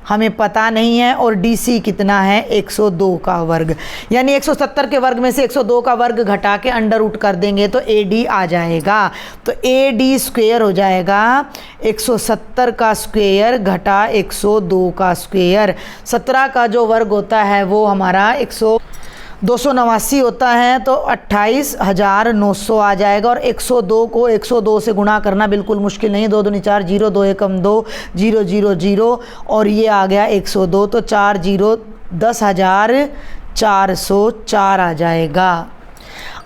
हमें पता नहीं है और DC कितना है 102 का वर्ग। यानी 170 के वर्ग में से 102 का वर्ग घटा के अंडर रूट कर देंगे तो AD आ जाएगा। तो AD स्क्वायर हो जाएगा 170 का स्क्वायर घटा 102 का स्क्वायर। 17 का जो वर्ग होता है वो हमारा 289 होता है, तो 28,900 आ जाएगा। और 102 को 102 से गुणा करना बिल्कुल मुश्किल नहीं है। 2 दूनी 4, 0 2 एकम 2, 0 0 0 और ये आ गया 102, तो 4 0 10,404 आ जाएगा।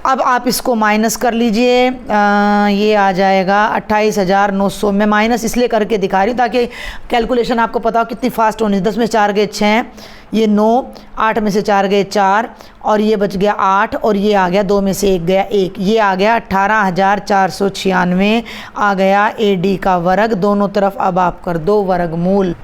अब आप इसको माइनस कर लीजिए, ये आ जाएगा 28,900। मैं माइनस इसलिए करके दिखा रही हूँ ताकि कैलकुलेशन आपको पता हो कितनी फास्ट होनी है। 10 में 4 गए 6, ये 9, 8 में से 4 गए 4 और ये बच गया 8 और ये आ गया 2 में से 1 गया 1, ये आ गया 18,496 आ गया AD का वर्ग। दोनों तरफ अब आप कर दो वर्गमूल।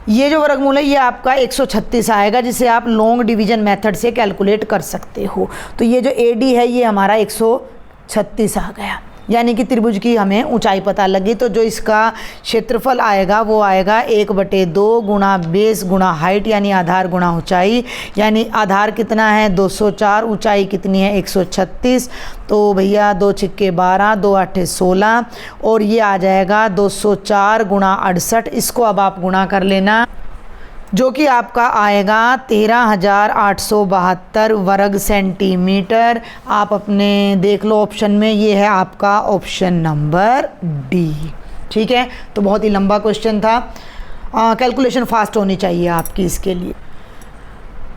ये जो वर्गमूल है ये आपका 136 आएगा, जिसे आप लॉन्ग डिवीजन मेथड से कैलकुलेट कर सकते हो। तो ये जो AD है ये हमारा 136 आ गया। यानी कि त्रिभुज की हमें ऊंचाई पता लगी। तो जो इसका क्षेत्रफल आएगा वो आएगा 1/2 गुणा बेस गुणा हाइट, यानी आधार गुणा ऊंचाई। यानी आधार कितना है 204, ऊंचाई कितनी है 136। तो भैया 2 छिक्के 12, 2 आठे 16 और ये आ जाएगा 204 गुणा 68। इसको अब आप गुणा कर लेना, जो कि आपका आएगा 13,872 वर्ग सेंटीमीटर। आप अपने देख लो ऑप्शन में, ये है आपका ऑप्शन नंबर डी। ठीक है, तो बहुत ही लंबा क्वेश्चन था, कैलकुलेशन फास्ट होनी चाहिए आपकी इसके लिए।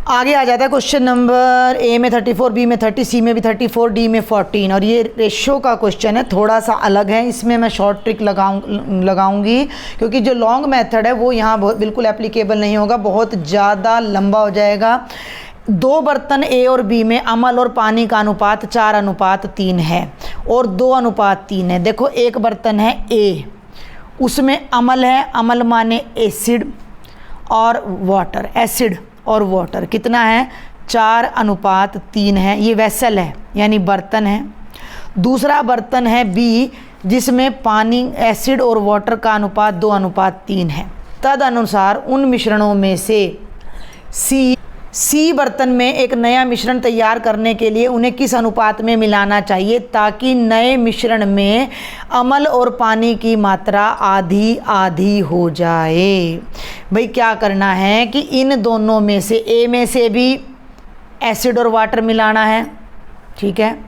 आगे आ जाता है क्वेश्चन नंबर ए में 34, बी में 30, सी में भी 34, डी में 14। और ये रेशो का क्वेश्चन है, थोड़ा सा अलग है। इसमें मैं शॉर्ट ट्रिक लगाऊंगी क्योंकि जो लॉन्ग मेथड है वो यहाँ बिल्कुल एप्लीकेबल नहीं होगा, बहुत ज़्यादा लंबा हो जाएगा। 2 बर्तन ए और बी में अम्ल और पानी का अनुपात 4:3 है और 2:3 है। देखो एक बर्तन है ए, उसमें अम्ल है, अम्ल माने एसिड और वाटर, एसिड और वाटर कितना है 4:3 है। ये वेसल है यानी बर्तन है। दूसरा बर्तन है बी, जिसमें पानी एसिड और वाटर का अनुपात 2:3 है। तदनुसार उन मिश्रणों में से सी बर्तन में एक नया मिश्रण तैयार करने के लिए उन्हें किस अनुपात में मिलाना चाहिए ताकि नए मिश्रण में अम्ल और पानी की मात्रा आधी आधी हो जाए। भाई क्या करना है कि इन दोनों में से ए में से भी एसिड और वाटर मिलाना है। ठीक है,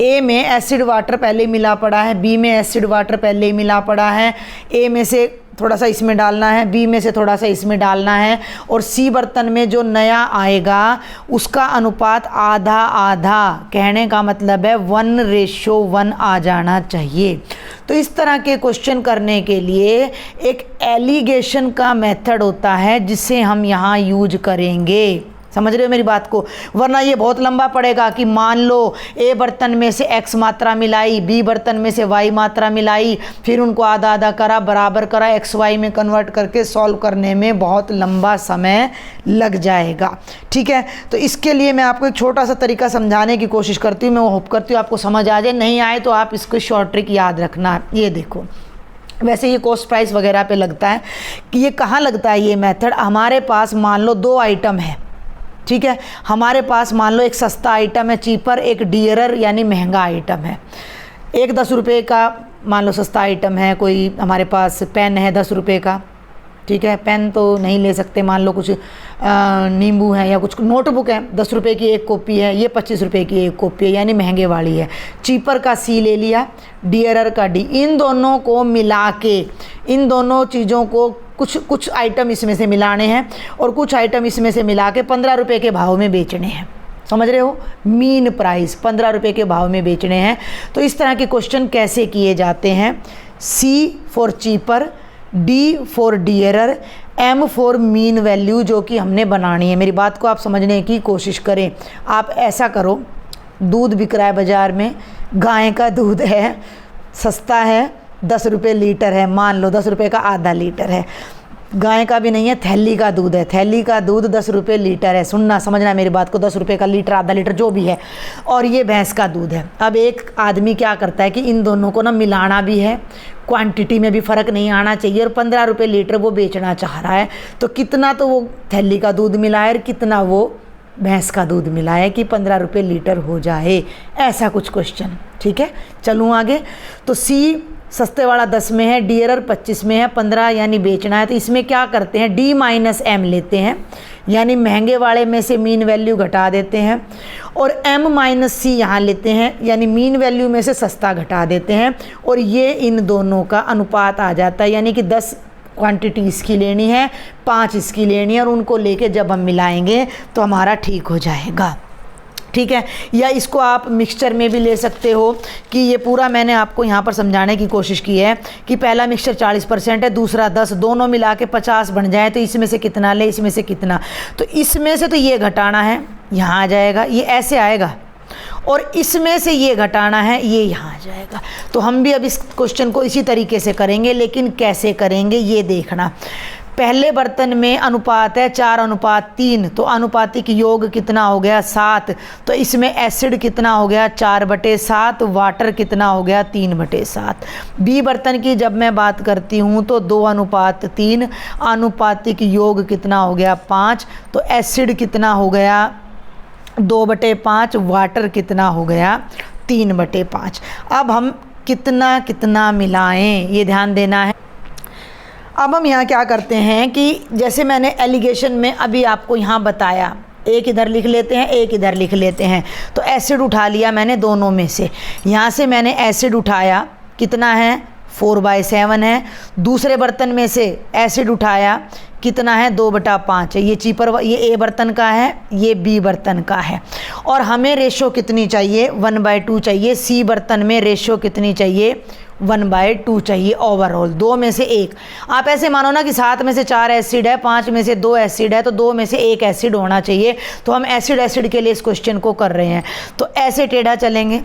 ए में एसिड वाटर पहले मिला पड़ा है, बी में एसिड वाटर पहले ही मिला पड़ा है। ए में से थोड़ा सा इसमें डालना है, बी में से थोड़ा सा इसमें डालना है और सी बर्तन में जो नया आएगा उसका अनुपात आधा आधा, कहने का मतलब है 1:1 आ जाना चाहिए। तो इस तरह के क्वेश्चन करने के लिए एक एलिगेशन का मेथड होता है जिसे हम यहाँ यूज करेंगे। समझ रहे हो मेरी बात को, वरना ये बहुत लंबा पड़ेगा कि मान लो ए बर्तन में से x मात्रा मिलाई, बी बर्तन में से y मात्रा मिलाई, फिर उनको आधा आधा करा, बराबर करा, x y में कन्वर्ट करके सॉल्व करने में बहुत लंबा समय लग जाएगा। ठीक है, तो इसके लिए मैं आपको एक छोटा सा तरीका समझाने की कोशिश करती हूँ। मैं होप करती हूँ आपको समझ आ जाए, नहीं आए तो आप इसको शॉर्ट ट्रिक याद रखना। ये देखो, वैसे ये कॉस्ट प्राइस वगैरह पे लगता है कि ये कहाँ लगता है ये मेथड। हमारे पास मान लो 2 आइटम है। ठीक है, हमारे पास मान लो एक सस्ता आइटम है चीपर, एक डियरर यानी महंगा आइटम है। एक 10 रुपये का मान लो सस्ता आइटम है, कोई हमारे पास पेन है 10 रुपये का। ठीक है, पेन तो नहीं ले सकते, मान लो कुछ नींबू है या कुछ नोटबुक है, 10 रुपये की एक कॉपी है, ये 25 रुपये की एक कॉपी है यानी महंगे वाली है। चीपर का सी ले लिया, डियरर का डी। इन दोनों को मिला के, इन दोनों चीज़ों को कुछ आइटम इसमें से मिलाने हैं और कुछ आइटम इसमें से मिला के 15 रुपये के भाव में बेचने हैं। समझ रहे हो, मीन प्राइस 15 रुपये के भाव में बेचने हैं। तो इस तरह के क्वेश्चन कैसे किए जाते हैं, C for cheaper, D for dearer, M for mean value, जो कि हमने बनानी है। मेरी बात को आप समझने की कोशिश करें। आप ऐसा करो, दूध बिक रहा है बाज़ार में, गाय का दूध है, सस्ता है, 10 रुपये लीटर है, मान लो 10 रुपये का आधा लीटर है। गाय का भी नहीं है, थैली का दूध है, थैली का दूध 10 रुपये लीटर है। सुनना, समझना मेरी बात को, 10 रुपये का लीटर, आधा लीटर जो भी है, और ये भैंस का दूध है। अब एक आदमी क्या करता है कि इन दोनों को ना मिलाना भी है, क्वांटिटी में भी फ़र्क नहीं आना चाहिए, और 15 रुपये लीटर वो बेचना चाह रहा है। तो कितना तो वो थैली का दूध मिलाए और कितना वो भैंस का दूध मिलाए कि 15 रुपये लीटर हो जाए, ऐसा कुछ क्वेश्चन। ठीक है, चलूँ आगे। तो सी सस्ते वाला 10 में है, डियरर 25 में है, 15 यानी बेचना है। तो इसमें क्या करते हैं, डी माइनस एम लेते हैं, यानी महंगे वाले में से मीन वैल्यू घटा देते हैं, और एम माइनस सी यहाँ लेते हैं, यानी मीन वैल्यू में से सस्ता घटा देते हैं, और ये इन दोनों का अनुपात आ जाता है। यानी कि 10 क्वांटिटी इसकी लेनी है, 5 इसकी लेनी है, और उनको लेके जब हम मिलाएंगे तो हमारा ठीक हो जाएगा। ठीक है, या इसको आप मिक्सचर में भी ले सकते हो कि ये पूरा मैंने आपको यहाँ पर समझाने की कोशिश की है कि पहला मिक्सचर 40% है, दूसरा 10, दोनों मिला के 50 बन जाए, तो इसमें से कितना ले, इसमें से कितना, तो इसमें से तो ये घटाना है, यहाँ आ जाएगा, ये ऐसे आएगा, और इसमें से ये घटाना है, ये यहाँ आ जाएगा। तो हम भी अब इस क्वेश्चन को इसी तरीके से करेंगे, लेकिन कैसे करेंगे ये देखना। पहले बर्तन में अनुपात है 4:3, तो अनुपातिक योग कितना हो गया 7। तो इसमें एसिड कितना हो गया 4/7, वाटर कितना हो गया 3/7। बी बर्तन की जब मैं बात करती हूँ तो 2:3, अनुपातिक योग कितना हो गया 5, तो एसिड कितना हो गया 2/5, वाटर कितना हो गया 3/5। अब हम कितना कितना मिलाएं ये ध्यान देना है। अब हम यहाँ क्या करते हैं कि जैसे मैंने एलिगेशन में अभी आपको यहाँ बताया, एक इधर लिख लेते हैं, एक इधर लिख लेते हैं। तो एसिड उठा लिया मैंने दोनों में से, यहाँ से मैंने एसिड उठाया, कितना है 4/7 है। दूसरे बर्तन में से एसिड उठाया, कितना है 2/5 है। ये चीपर, ये ए बर्तन का है, ये बी बर्तन का है। और हमें रेशो कितनी चाहिए 1/2 चाहिए। सी बर्तन में रेशो कितनी चाहिए 1/2 चाहिए ओवरऑल, 2 में से 1। आप ऐसे मानो ना कि 7 में से 4 एसिड है, 5 में से 2 एसिड है, तो 2 में से 1 एसिड होना चाहिए। तो हम एसिड के लिए इस क्वेश्चन को कर रहे हैं। तो ऐसे टेढ़ा चलेंगे,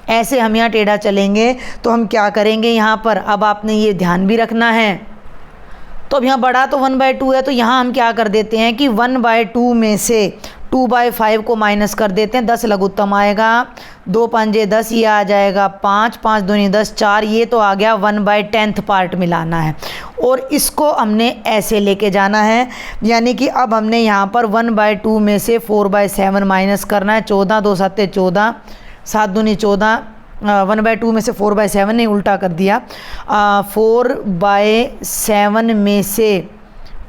ऐसे हम यहाँ टेढ़ा चलेंगे। तो हम क्या करेंगे यहाँ पर, अब आपने ये ध्यान भी रखना है। तो अब यहाँ बड़ा तो 1/2 है, तो यहाँ हम क्या कर देते हैं कि 1/2 में से 2/5 को माइनस कर देते हैं, 10 लघुत्तम आएगा, 2 पंजे 10, ये आ जाएगा 5, 5 दूनी 10, 4, ये तो आ गया 1/10 पार्ट मिलाना है। और इसको हमने ऐसे लेके जाना है, यानी कि अब हमने यहाँ पर 1/2 में से 4/7 माइनस करना है। 14 2 7 14, 7 दूनी 14, 1/2 में से 4/7 नहीं, उल्टा कर दिया। 4/7 में से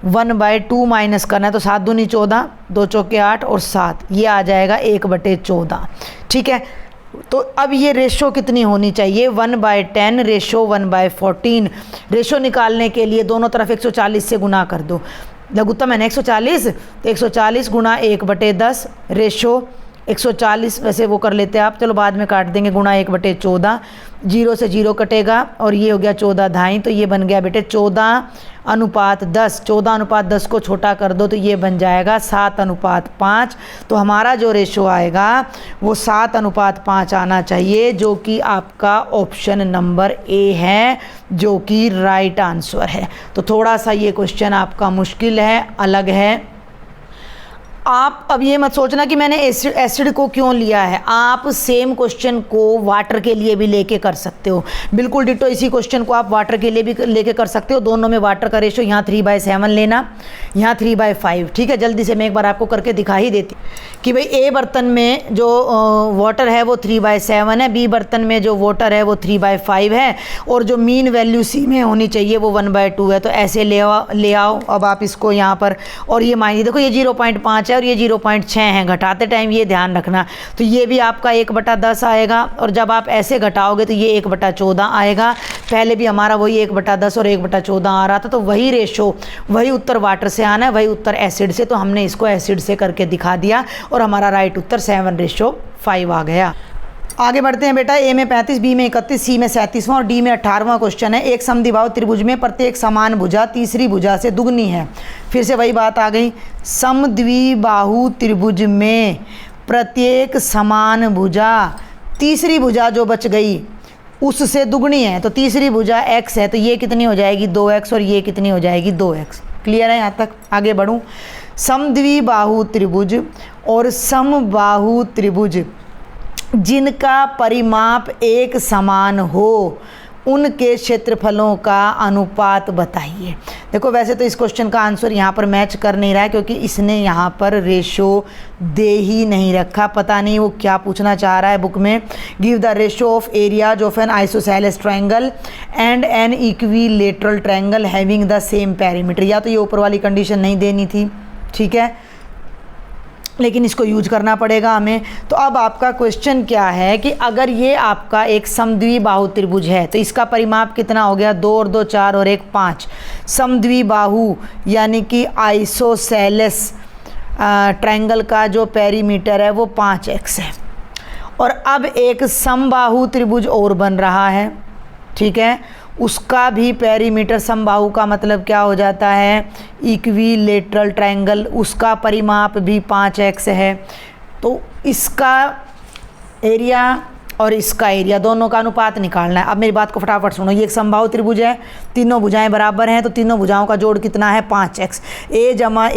1/2 माइनस करना है, तो 7 दूनी 14, 2 चौके 8 और 7, ये आ जाएगा 1/14। ठीक है, तो अब ये रेशो कितनी होनी चाहिए 1/10, रेशो 1/14। रेशो निकालने के लिए दोनों तरफ 140 से गुना कर दो। लघुत्तम है ना 140, तो 140 गुना 1/10, रेशो 140 वैसे वो कर लेते हैं आप, चलो बाद में काट देंगे, गुणा 1/14, 0 से 0 कटेगा और ये हो गया 14/2, तो ये बन गया बेटे 14:10। 14:10 को छोटा कर दो तो ये बन जाएगा 7:5। तो हमारा जो रेशो आएगा वो 7:5 आना चाहिए, जो कि आपका ऑप्शन नंबर ए है, जो कि राइट आंसर है। तो थोड़ा सा ये क्वेश्चन आपका मुश्किल है, अलग है। आप अब ये मत सोचना कि मैंने एसिड को क्यों लिया है, आप सेम क्वेश्चन को वाटर के लिए भी लेके कर सकते हो। बिल्कुल डिटो इसी क्वेश्चन को आप वाटर के लिए भी लेके कर सकते हो। दोनों में वाटर का रेशो, यहाँ 3/7 लेना, यहाँ 3/5। ठीक है, जल्दी से मैं एक बार आपको करके दिखा ही देती कि भाई ए बर्तन में जो वाटर है वो 3/7 है, बी बर्तन में जो वाटर है वो 3/5 है, और जो मीन वैल्यू सी में होनी चाहिए वो 1/2 है। तो ऐसे ले आओ अब आप इसको यहाँ पर, और ये माइनस देखो ये 0.5 और ये 0.6 है, घटाते टाइम ये ध्यान रखना। तो ये भी आपका 1/10 आएगा, और जब आप ऐसे घटाओगे तो ये 1/14 आएगा। पहले भी हमारा वही 1/10 और 1/14 आ रहा था, तो वही रेशो, वही उत्तर वाटर से आना है, वही उत्तर एसिड से। तो हमने इसको एसिड से करके दिखा दिया और हमारा राइट उत्तर 7:5 आ गया। आगे बढ़ते हैं बेटा। ए में 35, बी में 31, सी में 37वां और डी में 18वां क्वेश्चन है। एक समद्विबाहु त्रिभुज में प्रत्येक समान भुजा तीसरी भुजा से दुगनी है। फिर से वही बात आ गई, समद्विबाहु त्रिभुज में प्रत्येक समान भुजा तीसरी भुजा जो बच गई उससे दुगनी है। तो तीसरी भुजा x है, तो ये कितनी हो जाएगी 2x, और ये कितनी हो जाएगी 2x। क्लियर है यहाँ तक? आगे बढ़ूँ। समद्विबाहु त्रिभुज और समबाहु त्रिभुज जिनका परिमाप एक समान हो उनके क्षेत्रफलों का अनुपात बताइए। देखो वैसे तो इस क्वेश्चन का आंसर यहाँ पर मैच कर नहीं रहा है, क्योंकि इसने यहाँ पर रेशो दे ही नहीं रखा। पता नहीं वो क्या पूछना चाह रहा है बुक में। Give the ratio of areas of N isosceles triangle and an equilateral triangle having the same perimeter. या तो ये ऊपर वाली कंडीशन नहीं देनी थी, ठीक है, लेकिन इसको यूज करना पड़ेगा हमें। तो अब आपका क्वेश्चन क्या है कि अगर ये आपका एक समद्विबाहु त्रिभुज है तो इसका परिमाप कितना हो गया 2 और 2 4 और 1 5। समद्विबाहु यानी कि आइसोसेलेस ट्रायंगल का जो पेरीमीटर है वो 5x है। और अब एक समबाहु त्रिभुज और बन रहा है, ठीक है, उसका भी पेरीमीटर, समबाहु का मतलब क्या हो जाता है इक्विलेटरल ट्रायंगल, उसका परिमाप भी 5x है। तो इसका एरिया और इसका एरिया, दोनों का अनुपात निकालना है। अब मेरी बात को फटाफट सुनो। ये एक समबाहु त्रिभुज है, तीनों भुजाएं बराबर हैं, तो तीनों भुजाओं का जोड़ कितना है 5x। a जमा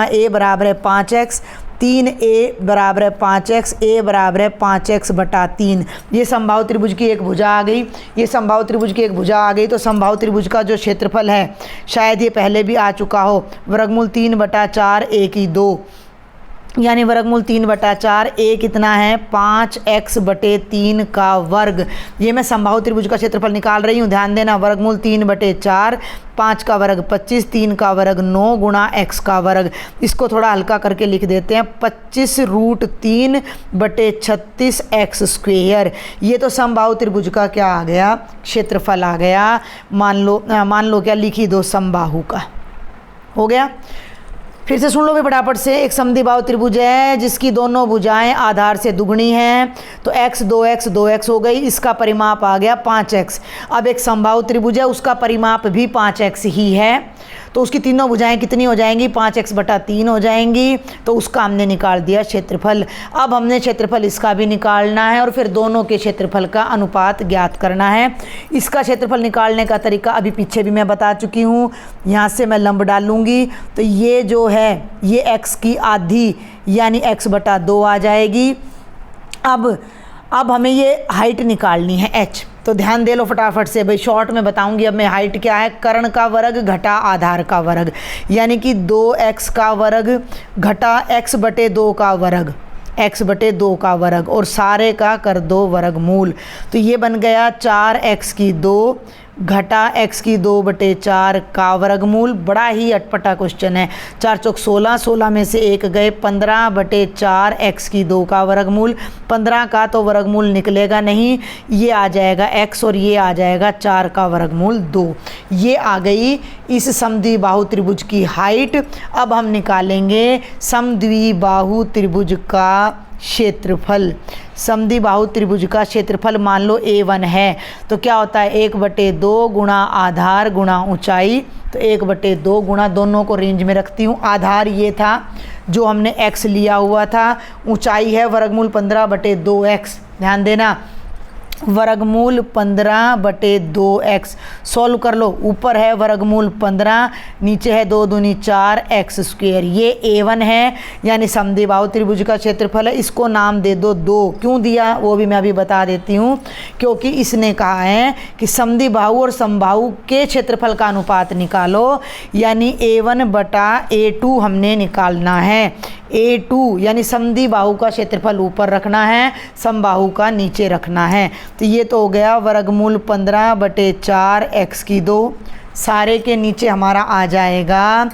a बराबर है 5x, 3a बराबर है 5x, a बराबर है 5x बटा 3। ये समबाहु त्रिभुज की एक भुजा आ गई, ये समबाहु त्रिभुज की एक भुजा आ गई। तो समबाहु त्रिभुज का जो क्षेत्रफल है, शायद ये पहले भी आ चुका हो, वर्गमूल 3/4 a की 2, यानी वर्गमूल 3/4 a कितना है 5x बटे 3 का वर्ग। ये मैं समबाहु त्रिभुज का क्षेत्रफल निकाल रही हूँ, ध्यान देना। वर्गमूल 3/4, 5 का वर्ग 25, 3 का वर्ग 9 गुणा x का वर्ग। इसको थोड़ा हल्का करके लिख देते हैं, 25√3/36x²। ये तो समबाहु त्रिभुज का क्या आ गया, क्षेत्रफल आ गया। मान लो क्या, लिख ही दो समबाहु का, हो गया। फिर से सुन लो भी फटाफट से। एक समद्विबाहु त्रिभुज है जिसकी दोनों भुजाएं आधार से दुगनी हैं, तो x 2x 2x हो गई, इसका परिमाप आ गया 5x। अब एक समबाहु त्रिभुज है, उसका परिमाप भी 5x ही है, तो उसकी तीनों भुजाएं कितनी हो जाएंगी 5x बटा 3 हो जाएंगी। तो उसका हमने निकाल दिया क्षेत्रफल। अब हमने क्षेत्रफल इसका भी निकालना है और फिर दोनों के क्षेत्रफल का अनुपात ज्ञात करना है। इसका क्षेत्रफल निकालने का तरीका अभी पीछे भी मैं बता चुकी हूँ। यहाँ से मैं लंब डालूँगी, तो ये जो है ये x की आधी यानी x बटा 2 आ जाएगी। अब हमें ये हाइट निकालनी है h, तो ध्यान दे लो फटाफट से भाई, शॉर्ट में बताऊंगी। अब मैं हाइट क्या है, कर्ण का वर्ग घटा आधार का वर्ग, यानी कि 2x का वर्ग घटा x बटे 2 का वर्ग, x बटे 2 का वर्ग, और सारे का कर दो वर्गमूल। तो ये बन गया 4x की 2 घटा x की 2/4 का वर्गमूल। बड़ा ही अटपटा क्वेश्चन है। 4 चौक 16, 16 में से 1 गए, 15/4 x की 2 का वर्गमूल। 15 का तो वर्गमूल निकलेगा नहीं, ये आ जाएगा x और ये आ जाएगा 4 का वर्गमूल 2। ये आ गई इस समद्विबाहु त्रिभुज की हाइट। अब हम निकालेंगे समद्विबाहु त्रिभुज का क्षेत्रफल। समद्विबाहु त्रिभुज का क्षेत्रफल मान लो a1 है, तो क्या होता है 1/2 गुणा आधार गुणा ऊंचाई। तो 1/2 गुणा, दोनों को रेंज में रखती हूँ। आधार ये था जो हमने x लिया हुआ था, ऊंचाई है वर्गमूल 15/2x। ध्यान देना, वर्गमूल 15/2x। सॉल्व कर लो, ऊपर है वर्गमूल 15, नीचे है 2 दूनी 4x²। ये a1 है, यानी समद्विबाहु त्रिभुज का क्षेत्रफल है। इसको नाम दे दो 2। क्यों दिया वो भी मैं अभी बता देती हूँ, क्योंकि इसने कहा है कि समद्विबाहु और समबाहु के क्षेत्रफल का अनुपात निकालो, यानी a1 बटा a2 हमने निकालना है। a2 यानी समद्विबाहु का क्षेत्रफल ऊपर रखना है, समबाहु का नीचे रखना है। तो ये तो हो गया वर्गमूल 15/4 x की 2। सारे के नीचे हमारा आ जाएगा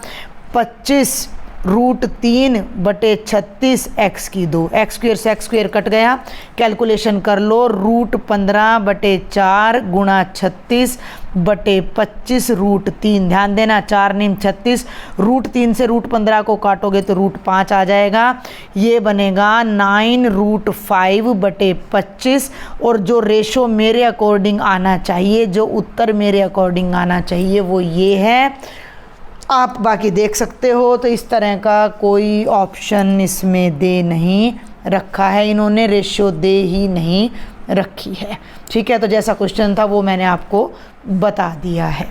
25√3/36 x की 2। x² से x² कट गया, कैलकुलेशन कर लो। √15/4 गुणा 36/25√3। ध्यान देना, 4 9 36, √3 से √15 को काटोगे तो √5 आ जाएगा। ये बनेगा 9√5/25। और जो रेशो मेरे अकॉर्डिंग आना चाहिए, जो उत्तर मेरे अकॉर्डिंग आना चाहिए, वो ये है। आप बाकी देख सकते हो। तो इस तरह का कोई ऑप्शन इसमें दे नहीं रखा है, इन्होंने रेशियो दे ही नहीं रखी है। ठीक है, तो जैसा क्वेश्चन था वो मैंने आपको बता दिया है।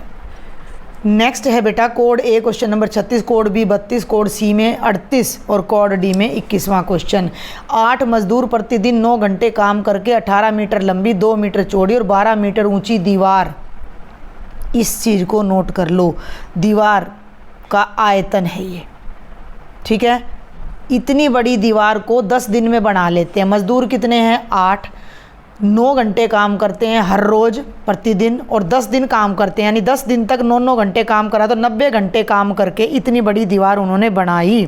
नेक्स्ट है बेटा code A question number 36, code B 32, code C में 38 और कोड डी में 21वां क्वेश्चन। 8 मजदूर प्रतिदिन 9 घंटे काम करके 18 मीटर लंबी, 2 मीटर चौड़ी और 12 मीटर ऊंची दीवार, इस चीज़ को नोट कर लो, दीवार का आयतन है ये। ठीक है, इतनी बड़ी दीवार को 10 दिन में बना लेते हैं। मजदूर कितने हैं 8, 9 घंटे काम करते हैं हर रोज़ प्रतिदिन, और 10 दिन काम करते हैं, यानी 10 दिन तक 9 घंटे काम करा, तो 90 घंटे काम करके इतनी बड़ी दीवार उन्होंने बनाई।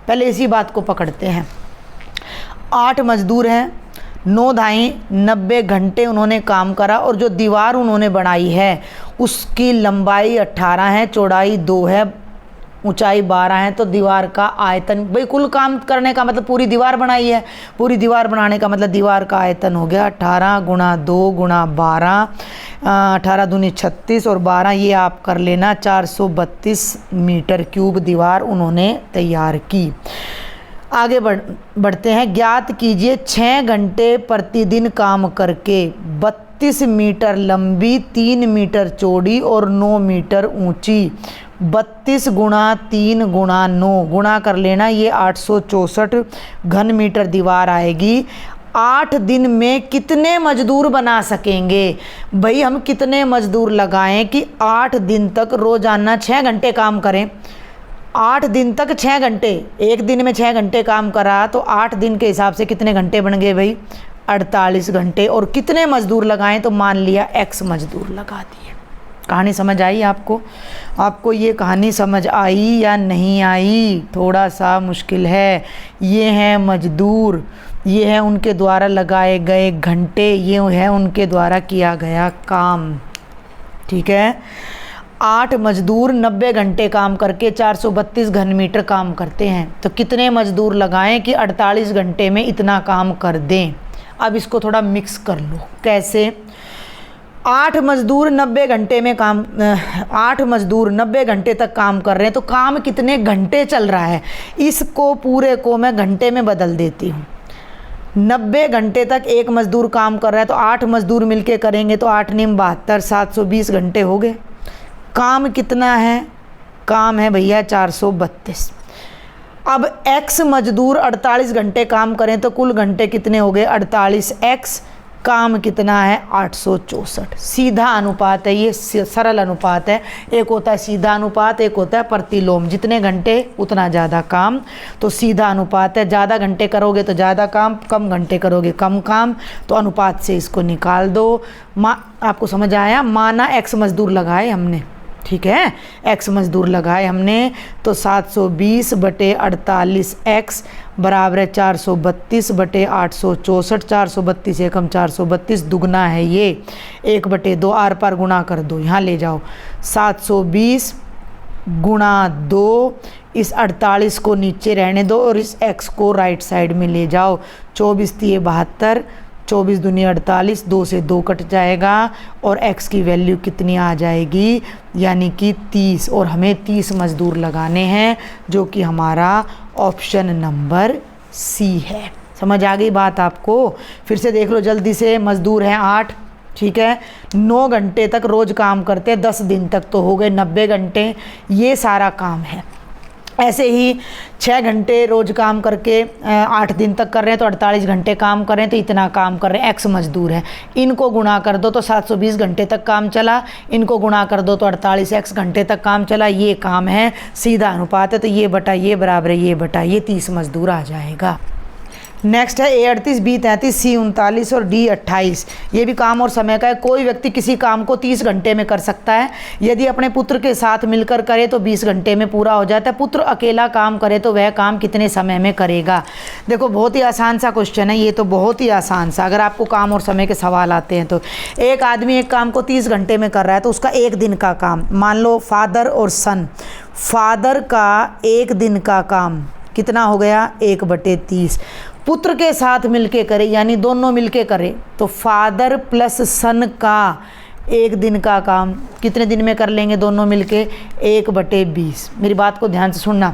पहले इसी बात को पकड़ते हैं। 8 मजदूर हैं, 9 ढाई 90 घंटे उन्होंने काम करा, और जो दीवार उन्होंने बनाई है उसकी लंबाई 18 है, चौड़ाई 2 है, ऊंचाई 12 है। तो दीवार का आयतन, भाई कुल काम करने का मतलब पूरी दीवार बनाई है, पूरी दीवार बनाने का मतलब दीवार का आयतन हो गया 18 गुणा 2 गुणा 12, 18 दूनी 36 और 12 ये आप कर लेना 432 मीटर क्यूब दीवार उन्होंने तैयार की। आगे बढ़ते हैं। ज्ञात कीजिए 6 घंटे प्रतिदिन काम करके 32 मीटर लंबी, 3 मीटर चौड़ी और 9 मीटर ऊंची 32 गुणा 3 गुणा 9 गुणा कर लेना, ये 864 घन मीटर दीवार आएगी। 8 दिन में कितने मजदूर बना सकेंगे? भाई हम कितने मजदूर लगाएं कि 8 दिन तक रोजाना 6 घंटे काम करें? 8 दिन तक 6 घंटे, एक दिन में 6 घंटे काम करा तो 8 दिन के हिसाब से कितने घंटे बन गए भाई? 48 घंटे। और कितने मजदूर लगाएं? तो मान लिया x मजदूर लगा दिए। कहानी समझ आई आपको? आपको ये कहानी समझ आई या नहीं आई? थोड़ा सा मुश्किल है। ये हैं मजदूर, ये है उनके द्वारा लगाए गए घंटे, ये है उनके द्वारा किया गया काम। ठीक है, 8 मजदूर 90 घंटे काम करके 432 घन मीटर काम करते हैं। तो कितने मजदूर लगाएं कि 48 घंटे में इतना काम कर दें? अब इसको थोड़ा मिक्स कर लो। कैसे? 8 मजदूर 90 घंटे में काम 8 मजदूर 90 घंटे तक काम कर रहे हैं, तो काम कितने घंटे चल रहा है? इसको पूरे को मैं घंटे में बदल देती हूँ। 90 घंटे तक एक मजदूर काम कर रहा है, तो 8 मजदूर मिलके करेंगे तो 8 निम 72, 720 घंटे हो गए। काम कितना है? काम है भैया 432। अब x मजदूर 48 घंटे काम करें तो कुल घंटे कितने हो गए? 48x। काम कितना है? 864। सीधा अनुपात है, ये सरल अनुपात है। एक होता है सीधा अनुपात, एक होता है प्रतिलोम। जितने घंटे उतना ज़्यादा काम। तो सीधा अनुपात है, ज़्यादा घंटे करोगे तो ज़्यादा काम, कम घंटे करोगे कम काम। तो अनुपात से इसको निकाल दो। आपको समझ आया? माना x मजदूर लगाए हमने, ठीक है, x मजदूर लगाए हमने, तो 720 बटे 48x बराबर है 432 बटे 864। 432 एकम 432 दुगना है ये 1 बटे 2, आर पार गुणा कर दो, यहाँ ले जाओ। 720 गुणा 2, इस 48 को नीचे रहने दो और इस x को राइट साइड में ले जाओ। 24 तिये 72, 24 दूनी 48, 2 से 2 कट जाएगा और x की वैल्यू कितनी आ जाएगी? यानी कि 30। और हमें 30 मजदूर लगाने हैं, जो कि हमारा ऑप्शन नंबर सी है। समझ आ गई बात आपको? फिर से देख लो जल्दी से। मजदूर हैं 8, ठीक है, 9 घंटे तक रोज़ काम करते हैं, 10 दिन तक तो हो गए 90 घंटे। ये सारा काम है। ऐसे ही 6 घंटे रोज़ काम करके 8 दिन तक कर रहे हैं तो 48 घंटे काम कर रहे हैं, तो इतना काम कर रहे हैं। x मजदूर है, इनको गुणा कर दो तो 720 घंटे तक काम चला, इनको गुणा कर दो तो 48x घंटे तक काम चला। ये काम है, सीधा अनुपात है, तो ये बटा ये बराबर है ये बटा ये, 30 मजदूर आ जाएगा। नेक्स्ट है A 38, B 33, C 39 और D 28। ये भी काम और समय का है। कोई व्यक्ति किसी काम को 30 घंटे में कर सकता है। यदि अपने पुत्र के साथ मिलकर करे तो 20 घंटे में पूरा हो जाता है। पुत्र अकेला काम करे तो वह काम कितने समय में करेगा? देखो बहुत ही आसान सा क्वेश्चन है ये, तो बहुत ही आसान सा। अगर आपको काम और समय के सवाल आते हैं तो एक आदमी एक काम को 30 घंटे में कर रहा है, तो उसका एक दिन का काम, मान लो फादर और सन, फादर का एक दिन का काम कितना हो गया? 1/30। पुत्र के साथ मिलके करे, यानी दोनों मिलके करे, तो फादर प्लस सन का एक दिन का काम कितने दिन में कर लेंगे दोनों मिलके? 1/20। मेरी बात को ध्यान से सुनना।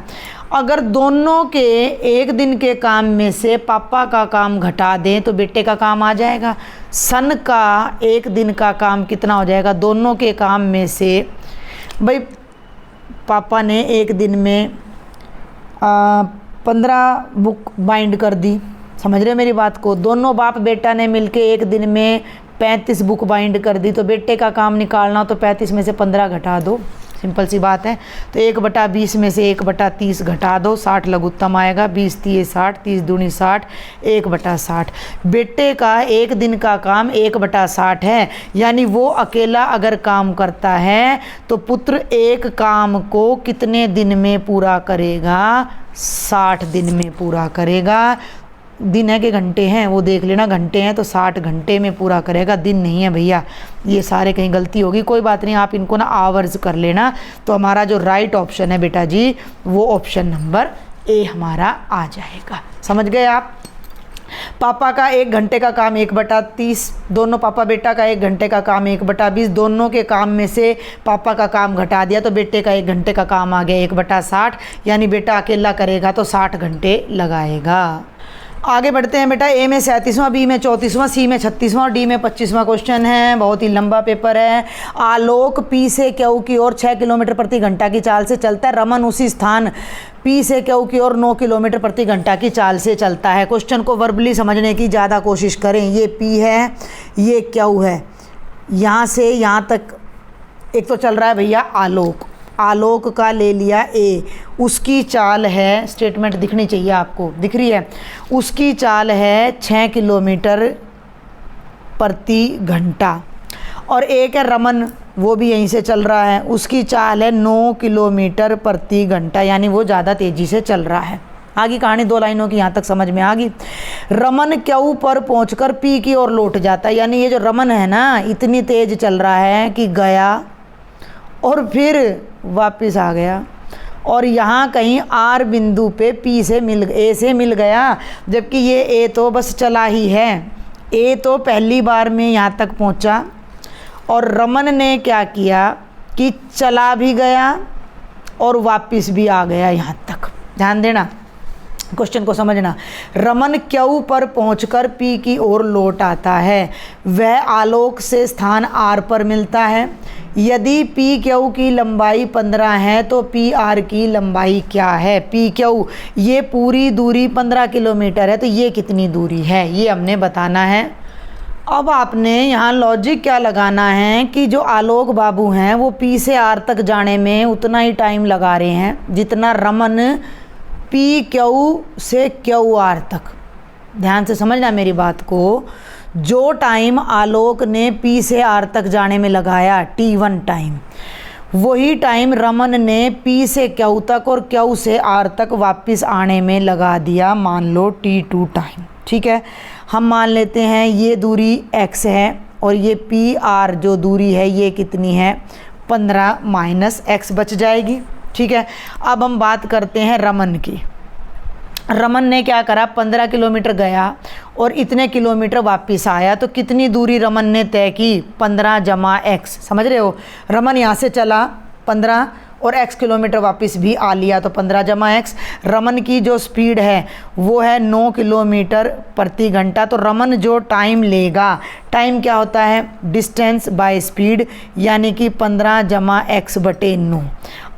अगर दोनों के एक दिन के काम में से पापा का काम घटा दें तो बेटे का काम आ जाएगा। सन का एक दिन का काम कितना हो जाएगा? दोनों के काम में से भाई पापा ने एक दिन में 15 बुक बाइंड कर दी। समझ रहे हो मेरी बात को? दोनों बाप बेटा ने मिलके एक दिन में 35 बुक बाइंड कर दी, तो बेटे का काम निकालना, तो 35 में से 15 घटा दो, सिंपल सी बात है। तो 1/20 में से 1/30 घटा दो, 60 लघुत्तम आएगा। 20 तिये 60, 30 दूनी 60, 1/60। बेटे का एक दिन का काम 1/60 है, यानी वो अकेला अगर काम करता है तो पुत्र एक काम को कितने दिन में पूरा करेगा? 60 दिन में पूरा करेगा। दिन है कि घंटे हैं वो देख लेना, घंटे हैं तो 60 घंटे में पूरा करेगा, दिन नहीं है भैया। ये सारे कहीं गलती होगी, कोई बात नहीं, आप इनको ना आवर्स कर लेना। तो हमारा जो राइट ऑप्शन है बेटा जी, वो ऑप्शन नंबर ए हमारा आ जाएगा। समझ गए आप? पापा का 1 घंटे का काम 1/30, दोनों पापा बेटा का 1 घंटे का काम 1/20, दोनों के काम में से पापा का काम घटा दिया तो बेटे का 1 घंटे का काम आ गया 1/60, यानी बेटा अकेला करेगा तो 60 घंटे लगाएगा। आगे बढ़ते हैं बेटा। ए में 37वां, बी में 34वां, सी में 36वां और डी में 25वां क्वेश्चन है। बहुत ही लंबा पेपर है। आलोक पी से क्यू की ओर 6 किलोमीटर प्रति घंटा की चाल से चलता है। रमन उसी स्थान पी से क्यू की ओर 9 किलोमीटर प्रति घंटा की चाल से चलता है। क्वेश्चन को वर्बली समझने की ज़्यादा कोशिश करें। ये पी है, ये क्यू है, यहाँ से यहाँ तक एक तो चल रहा है भैया आलोक, आलोक का ले लिया ए, उसकी चाल है, स्टेटमेंट दिखनी चाहिए आपको, दिख रही है, उसकी चाल है 6 किलोमीटर प्रति घंटा। और एक है रमन, वो भी यहीं से चल रहा है, उसकी चाल है 9 किलोमीटर प्रति घंटा, यानी वो ज़्यादा तेज़ी से चल रहा है। आगे कहानी 2 लाइनों की यहाँ तक समझ में आ गई। रमन क्यू पर पहुँचकर पी की ओर लौट जाता है, यानी ये जो रमन है ना इतनी तेज़ चल रहा है कि गया और फिर वापस आ गया और यहाँ कहीं आर बिंदु पे पी से ए से मिल गया, जबकि ये ए तो बस चला ही है। ए तो पहली बार में यहाँ तक पहुँचा और रमन ने क्या किया कि चला भी गया और वापस भी आ गया यहाँ तक। ध्यान देना, क्वेश्चन को समझना। रमन क्यू पर पहुंचकर पी की ओर लौट आता है। वह आलोक से स्थान आर पर मिलता है। यदि पी क्यू की लंबाई 15 है तो पी आर की लंबाई क्या है? पी क्यू ये पूरी दूरी 15 किलोमीटर है, तो ये कितनी दूरी है ये हमने बताना है। अब आपने यहाँ लॉजिक क्या लगाना है कि जो आलोक बाबू हैं वो पी से आर तक जाने में उतना ही टाइम लगा रहे हैं जितना रमन पी क्यू से क्यू आर तक। ध्यान से समझना मेरी बात को। जो टाइम आलोक ने पी से आर तक जाने में लगाया T1 टाइम, वही टाइम रमन ने पी से क्यू तक और क्यू से आर तक वापस आने में लगा दिया, मान लो T2 टाइम। ठीक है, हम मान लेते हैं ये दूरी x है और ये पी आर जो दूरी है ये कितनी है 15 माइनस x बच जाएगी। ठीक है, अब हम बात करते हैं रमन की। रमन ने क्या करा, 15 किलोमीटर गया और इतने किलोमीटर वापस आया, तो कितनी दूरी रमन ने तय की 15 जमा x। समझ रहे हो, रमन यहाँ से चला 15 और x किलोमीटर वापस भी आ लिया, तो 15 जमा x। रमन की जो स्पीड है वो है 9 किलोमीटर प्रति घंटा। तो रमन जो टाइम लेगा, टाइम क्या होता है डिस्टेंस बाय स्पीड, यानी कि 15 जमा x बटे 9।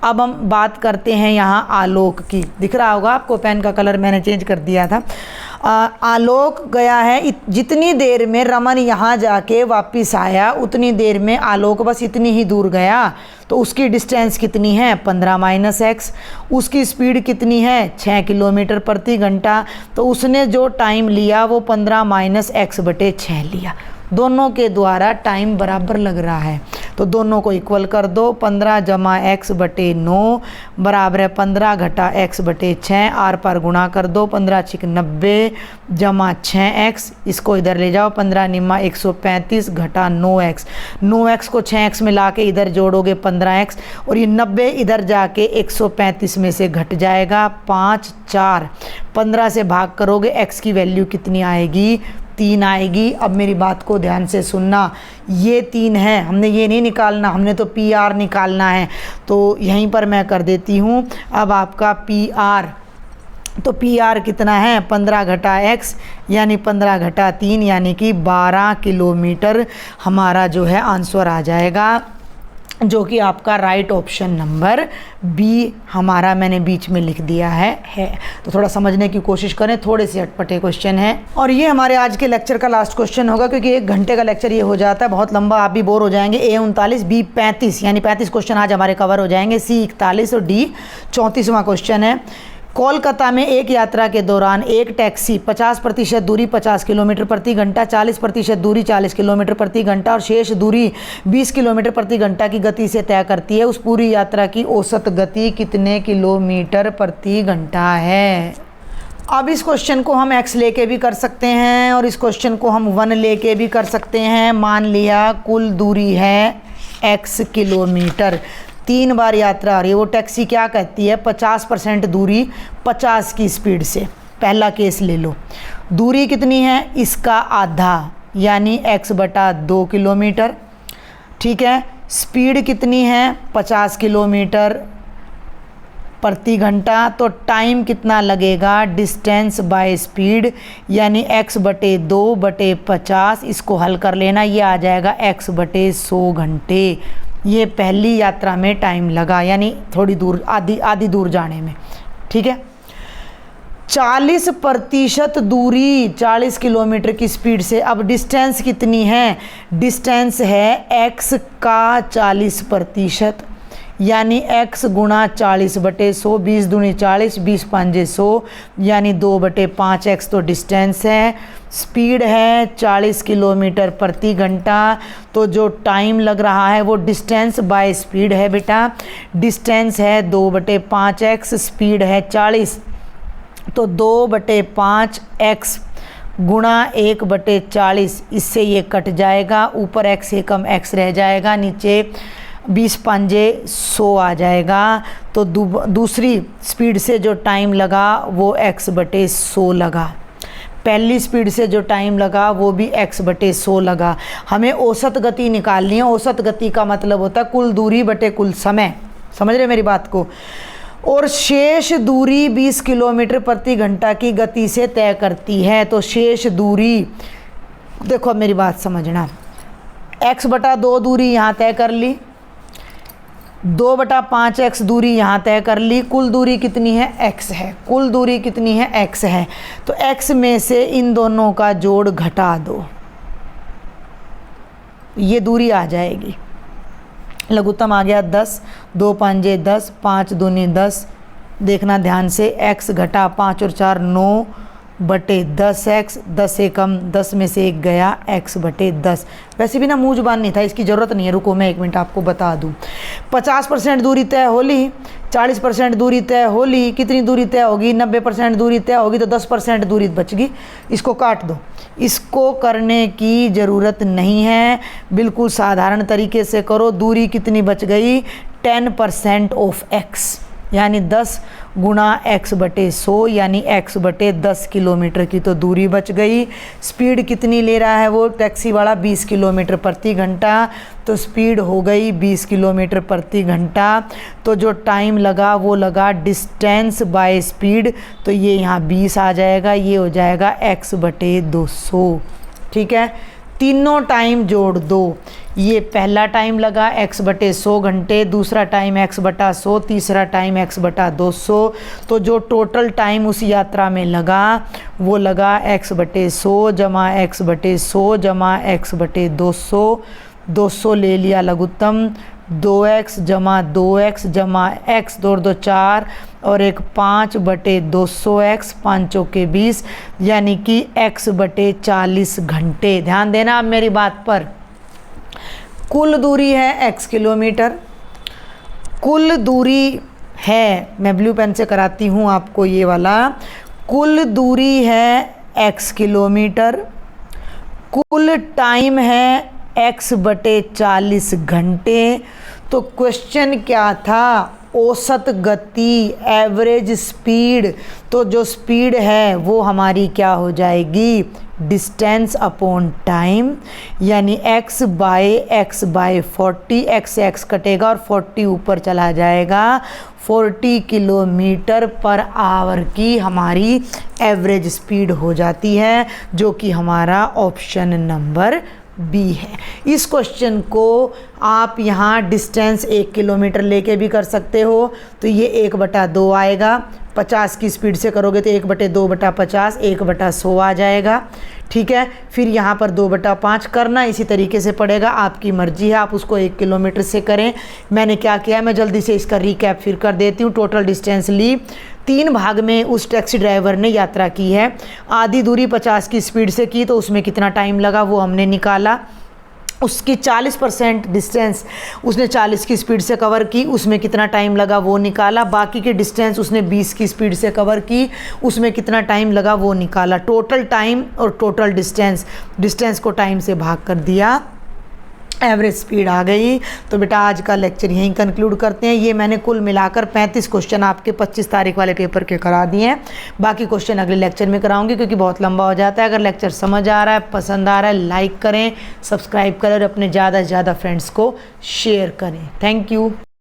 अब हम बात करते हैं यहाँ आलोक की। दिख रहा होगा आपको, पेन का कलर मैंने चेंज कर दिया था। आलोक गया है, जितनी देर में रमन यहाँ जाके वापस आया उतनी देर में आलोक बस इतनी ही दूर गया, तो उसकी डिस्टेंस कितनी है 15 माइनस x। उसकी स्पीड कितनी है 6 किलोमीटर प्रति घंटा, तो उसने जो टाइम लिया वो 15 माइनस x बटे 6 लिया। दोनों के द्वारा टाइम बराबर लग रहा है, तो दोनों को इक्वल कर दो। 15 जमा x बटे 9 बराबर है 15 घटा x बटे 6। आर पर गुणा कर दो, 15 छिक 90 जमा 6x, इसको इधर ले जाओ, 15 निम्मा 135 घटा 9x। 9x को 6x में ला के इधर जोड़ोगे 15x, और ये 90 इधर जाके 135 में से घट जाएगा 5 4। 15 से भाग करोगे x की वैल्यू कितनी आएगी 3 आएगी। अब मेरी बात को ध्यान से सुनना, ये 3 है, हमने ये नहीं निकालना, हमने तो पी आर निकालना है, तो यहीं पर मैं कर देती हूँ। अब आपका पी आर, तो पी आर कितना है 15 घटा x यानी 15 घटा 3 यानी कि 12 किलोमीटर हमारा जो है आंसर आ जाएगा, जो कि आपका राइट ऑप्शन नंबर बी हमारा मैंने बीच में लिख दिया है। तो थोड़ा समझने की कोशिश करें, थोड़े से अटपटे क्वेश्चन है। और ये हमारे आज के लेक्चर का लास्ट क्वेश्चन होगा, क्योंकि 1 घंटे का लेक्चर ये हो जाता है, बहुत लंबा, आप भी बोर हो जाएंगे। A 39, B 35, यानी 35 क्वेश्चन आज हमारे कवर हो जाएंगे। C 41 और D 34वां क्वेश्चन है। कोलकाता में एक यात्रा के दौरान एक टैक्सी 50% दूरी 50 किलोमीटर प्रति घंटा, 40% दूरी 40 किलोमीटर प्रति घंटा और शेष दूरी 20 किलोमीटर प्रति घंटा की गति से तय करती है। उस पूरी यात्रा की औसत गति कितने किलोमीटर प्रति घंटा है? अब इस क्वेश्चन को हम x लेके भी कर सकते हैं और इस क्वेश्चन को हम 1 लेके भी कर सकते हैं। मान लिया कुल दूरी है x किलोमीटर, 3 बार यात्रा आ रही है। वो टैक्सी क्या कहती है 50% दूरी 50 की स्पीड से, पहला केस ले लो। दूरी कितनी है, इसका आधा यानी x/2 किलोमीटर। ठीक है, स्पीड कितनी है 50 किलोमीटर प्रति घंटा। तो टाइम कितना लगेगा, डिस्टेंस बाय स्पीड यानी x/2/50। इसको हल कर लेना, ये आ जाएगा x/100 घंटे। ये पहली यात्रा में टाइम लगा, यानी थोड़ी दूर, आधी दूर जाने में। ठीक है, 40% दूरी 40 किलोमीटर की स्पीड से। अब डिस्टेंस कितनी है, डिस्टेंस है x का 40% यानी x गुणा 40/100, 20 दूनी 40, 20 पंजे 100 यानी 2/5x तो डिस्टेंस है। स्पीड है 40 किलोमीटर प्रति घंटा। तो जो टाइम लग रहा है वो डिस्टेंस बाय स्पीड है बेटा। डिस्टेंस है 2/5x, स्पीड है 40, तो 2/5x गुणा 1/40। इससे ये कट जाएगा, ऊपर x से कम x रह जाएगा, नीचे 20 पंजे 100 आ जाएगा। तो दूसरी स्पीड से जो टाइम लगा वो x/100 लगा। पहली स्पीड से जो टाइम लगा वो भी x/100 लगा। हमें औसत गति निकालनी है। औसत गति का मतलब होता है कुल दूरी बटे कुल समय। समझ रहे मेरी बात को। और शेष दूरी 20 किलोमीटर प्रति घंटा की गति से तय करती है। तो शेष दूरी, देखो अब मेरी बात समझना, x/2 दूरी यहाँ तय कर ली, 2/5x दूरी यहाँ तय कर ली। कुल दूरी कितनी है, x है। कुल दूरी कितनी है, x है। तो x में से इन दोनों का जोड़ घटा दो, ये दूरी आ जाएगी। लघुत्तम आ गया 10, 2 पंजे 10, 5 दूनी 10। देखना ध्यान से, x घटा 5 और 4 9/10x, 10 से कम 10 में से 1 गया, x/10। वैसे भी ना मुँह जुबान नहीं था, इसकी ज़रूरत नहीं है। रुको मैं 1 मिनट आपको बता दूँ। 50% दूरी तय होली, 40% दूरी तय होली, कितनी दूरी तय होगी, 90% दूरी तय होगी, तो 10% दूरी बच गई। इसको काट दो, इसको करने की ज़रूरत नहीं है, बिल्कुल साधारण तरीके से करो। दूरी कितनी बच गई, 10% ऑफ x यानी 10 गुणा x/100 यानी x/10 किलोमीटर की तो दूरी बच गई। स्पीड कितनी ले रहा है वो टैक्सी वाला, 20 किलोमीटर प्रति घंटा। तो स्पीड हो गई 20 किलोमीटर प्रति घंटा। तो जो टाइम लगा वो लगा डिस्टेंस बाय स्पीड, तो ये यहाँ 20 आ जाएगा, ये हो जाएगा x/200। ठीक है, तीनों टाइम जोड़ दो। ये पहला टाइम लगा x/100 घंटे, दूसरा टाइम x/100, तीसरा टाइम x/200। तो जो टोटल टाइम उस यात्रा में लगा वो लगा x/100 जमा x/100 जमा x/200। 200 ले लिया लघुत्तम, 2x जमा 2x जमा x, 2 2 4 और एक 5/200x, 5 चौके 20 यानी कि x/40 घंटे। ध्यान देना अब मेरी बात पर। कुल दूरी है x किलोमीटर, कुल दूरी है, मैं ब्लू पेन से कराती हूँ आपको ये वाला, कुल दूरी है x किलोमीटर, कुल टाइम है x/40 घंटे। तो क्वेश्चन क्या था, औसत गति, एवरेज स्पीड। तो जो स्पीड है वो हमारी क्या हो जाएगी, डिस्टेंस अपॉन टाइम यानी x/40। x कटेगा और 40 ऊपर चला जाएगा। 40 किलोमीटर पर आवर की हमारी एवरेज स्पीड हो जाती है, जो कि हमारा ऑप्शन नंबर बी है। इस क्वेश्चन को आप यहाँ डिस्टेंस 1 किलोमीटर लेके भी कर सकते हो। तो ये 1/2 आएगा, 50 की स्पीड से करोगे तो 1/2/50 1/100 आ जाएगा। ठीक है, फिर यहाँ पर 2/5 करना इसी तरीके से पड़ेगा, आपकी मर्जी है, आप उसको 1 किलोमीटर से करें। मैंने क्या किया है, मैं जल्दी से इसका रिकैप फिर कर देती हूँ। टोटल डिस्टेंस ली, 3 भाग में उस टैक्सी ड्राइवर ने यात्रा की है। आधी दूरी 50 की स्पीड से की, तो उसमें कितना टाइम लगा वो हमने निकाला। उसकी 40% डिस्टेंस उसने 40 की स्पीड से कवर की, उसमें कितना टाइम लगा वो निकाला। बाकी की डिस्टेंस उसने 20 की स्पीड से कवर की, उसमें कितना टाइम लगा वो निकाला। टोटल टाइम और टोटल डिस्टेंस, डिस्टेंस को टाइम से भाग कर दिया एवरेज स्पीड आ गई। तो बेटा आज का लेक्चर यहीं कंक्लूड करते हैं। ये मैंने कुल मिलाकर 35 क्वेश्चन आपके 25 तारीख वाले पेपर के करा दिए हैं। बाकी क्वेश्चन अगले लेक्चर में कराऊंगी क्योंकि बहुत लंबा हो जाता है। अगर लेक्चर समझ आ रहा है, पसंद आ रहा है, लाइक करें, सब्सक्राइब करें और अपने ज़्यादा से ज़्यादा फ्रेंड्स को शेयर करें। Thank you.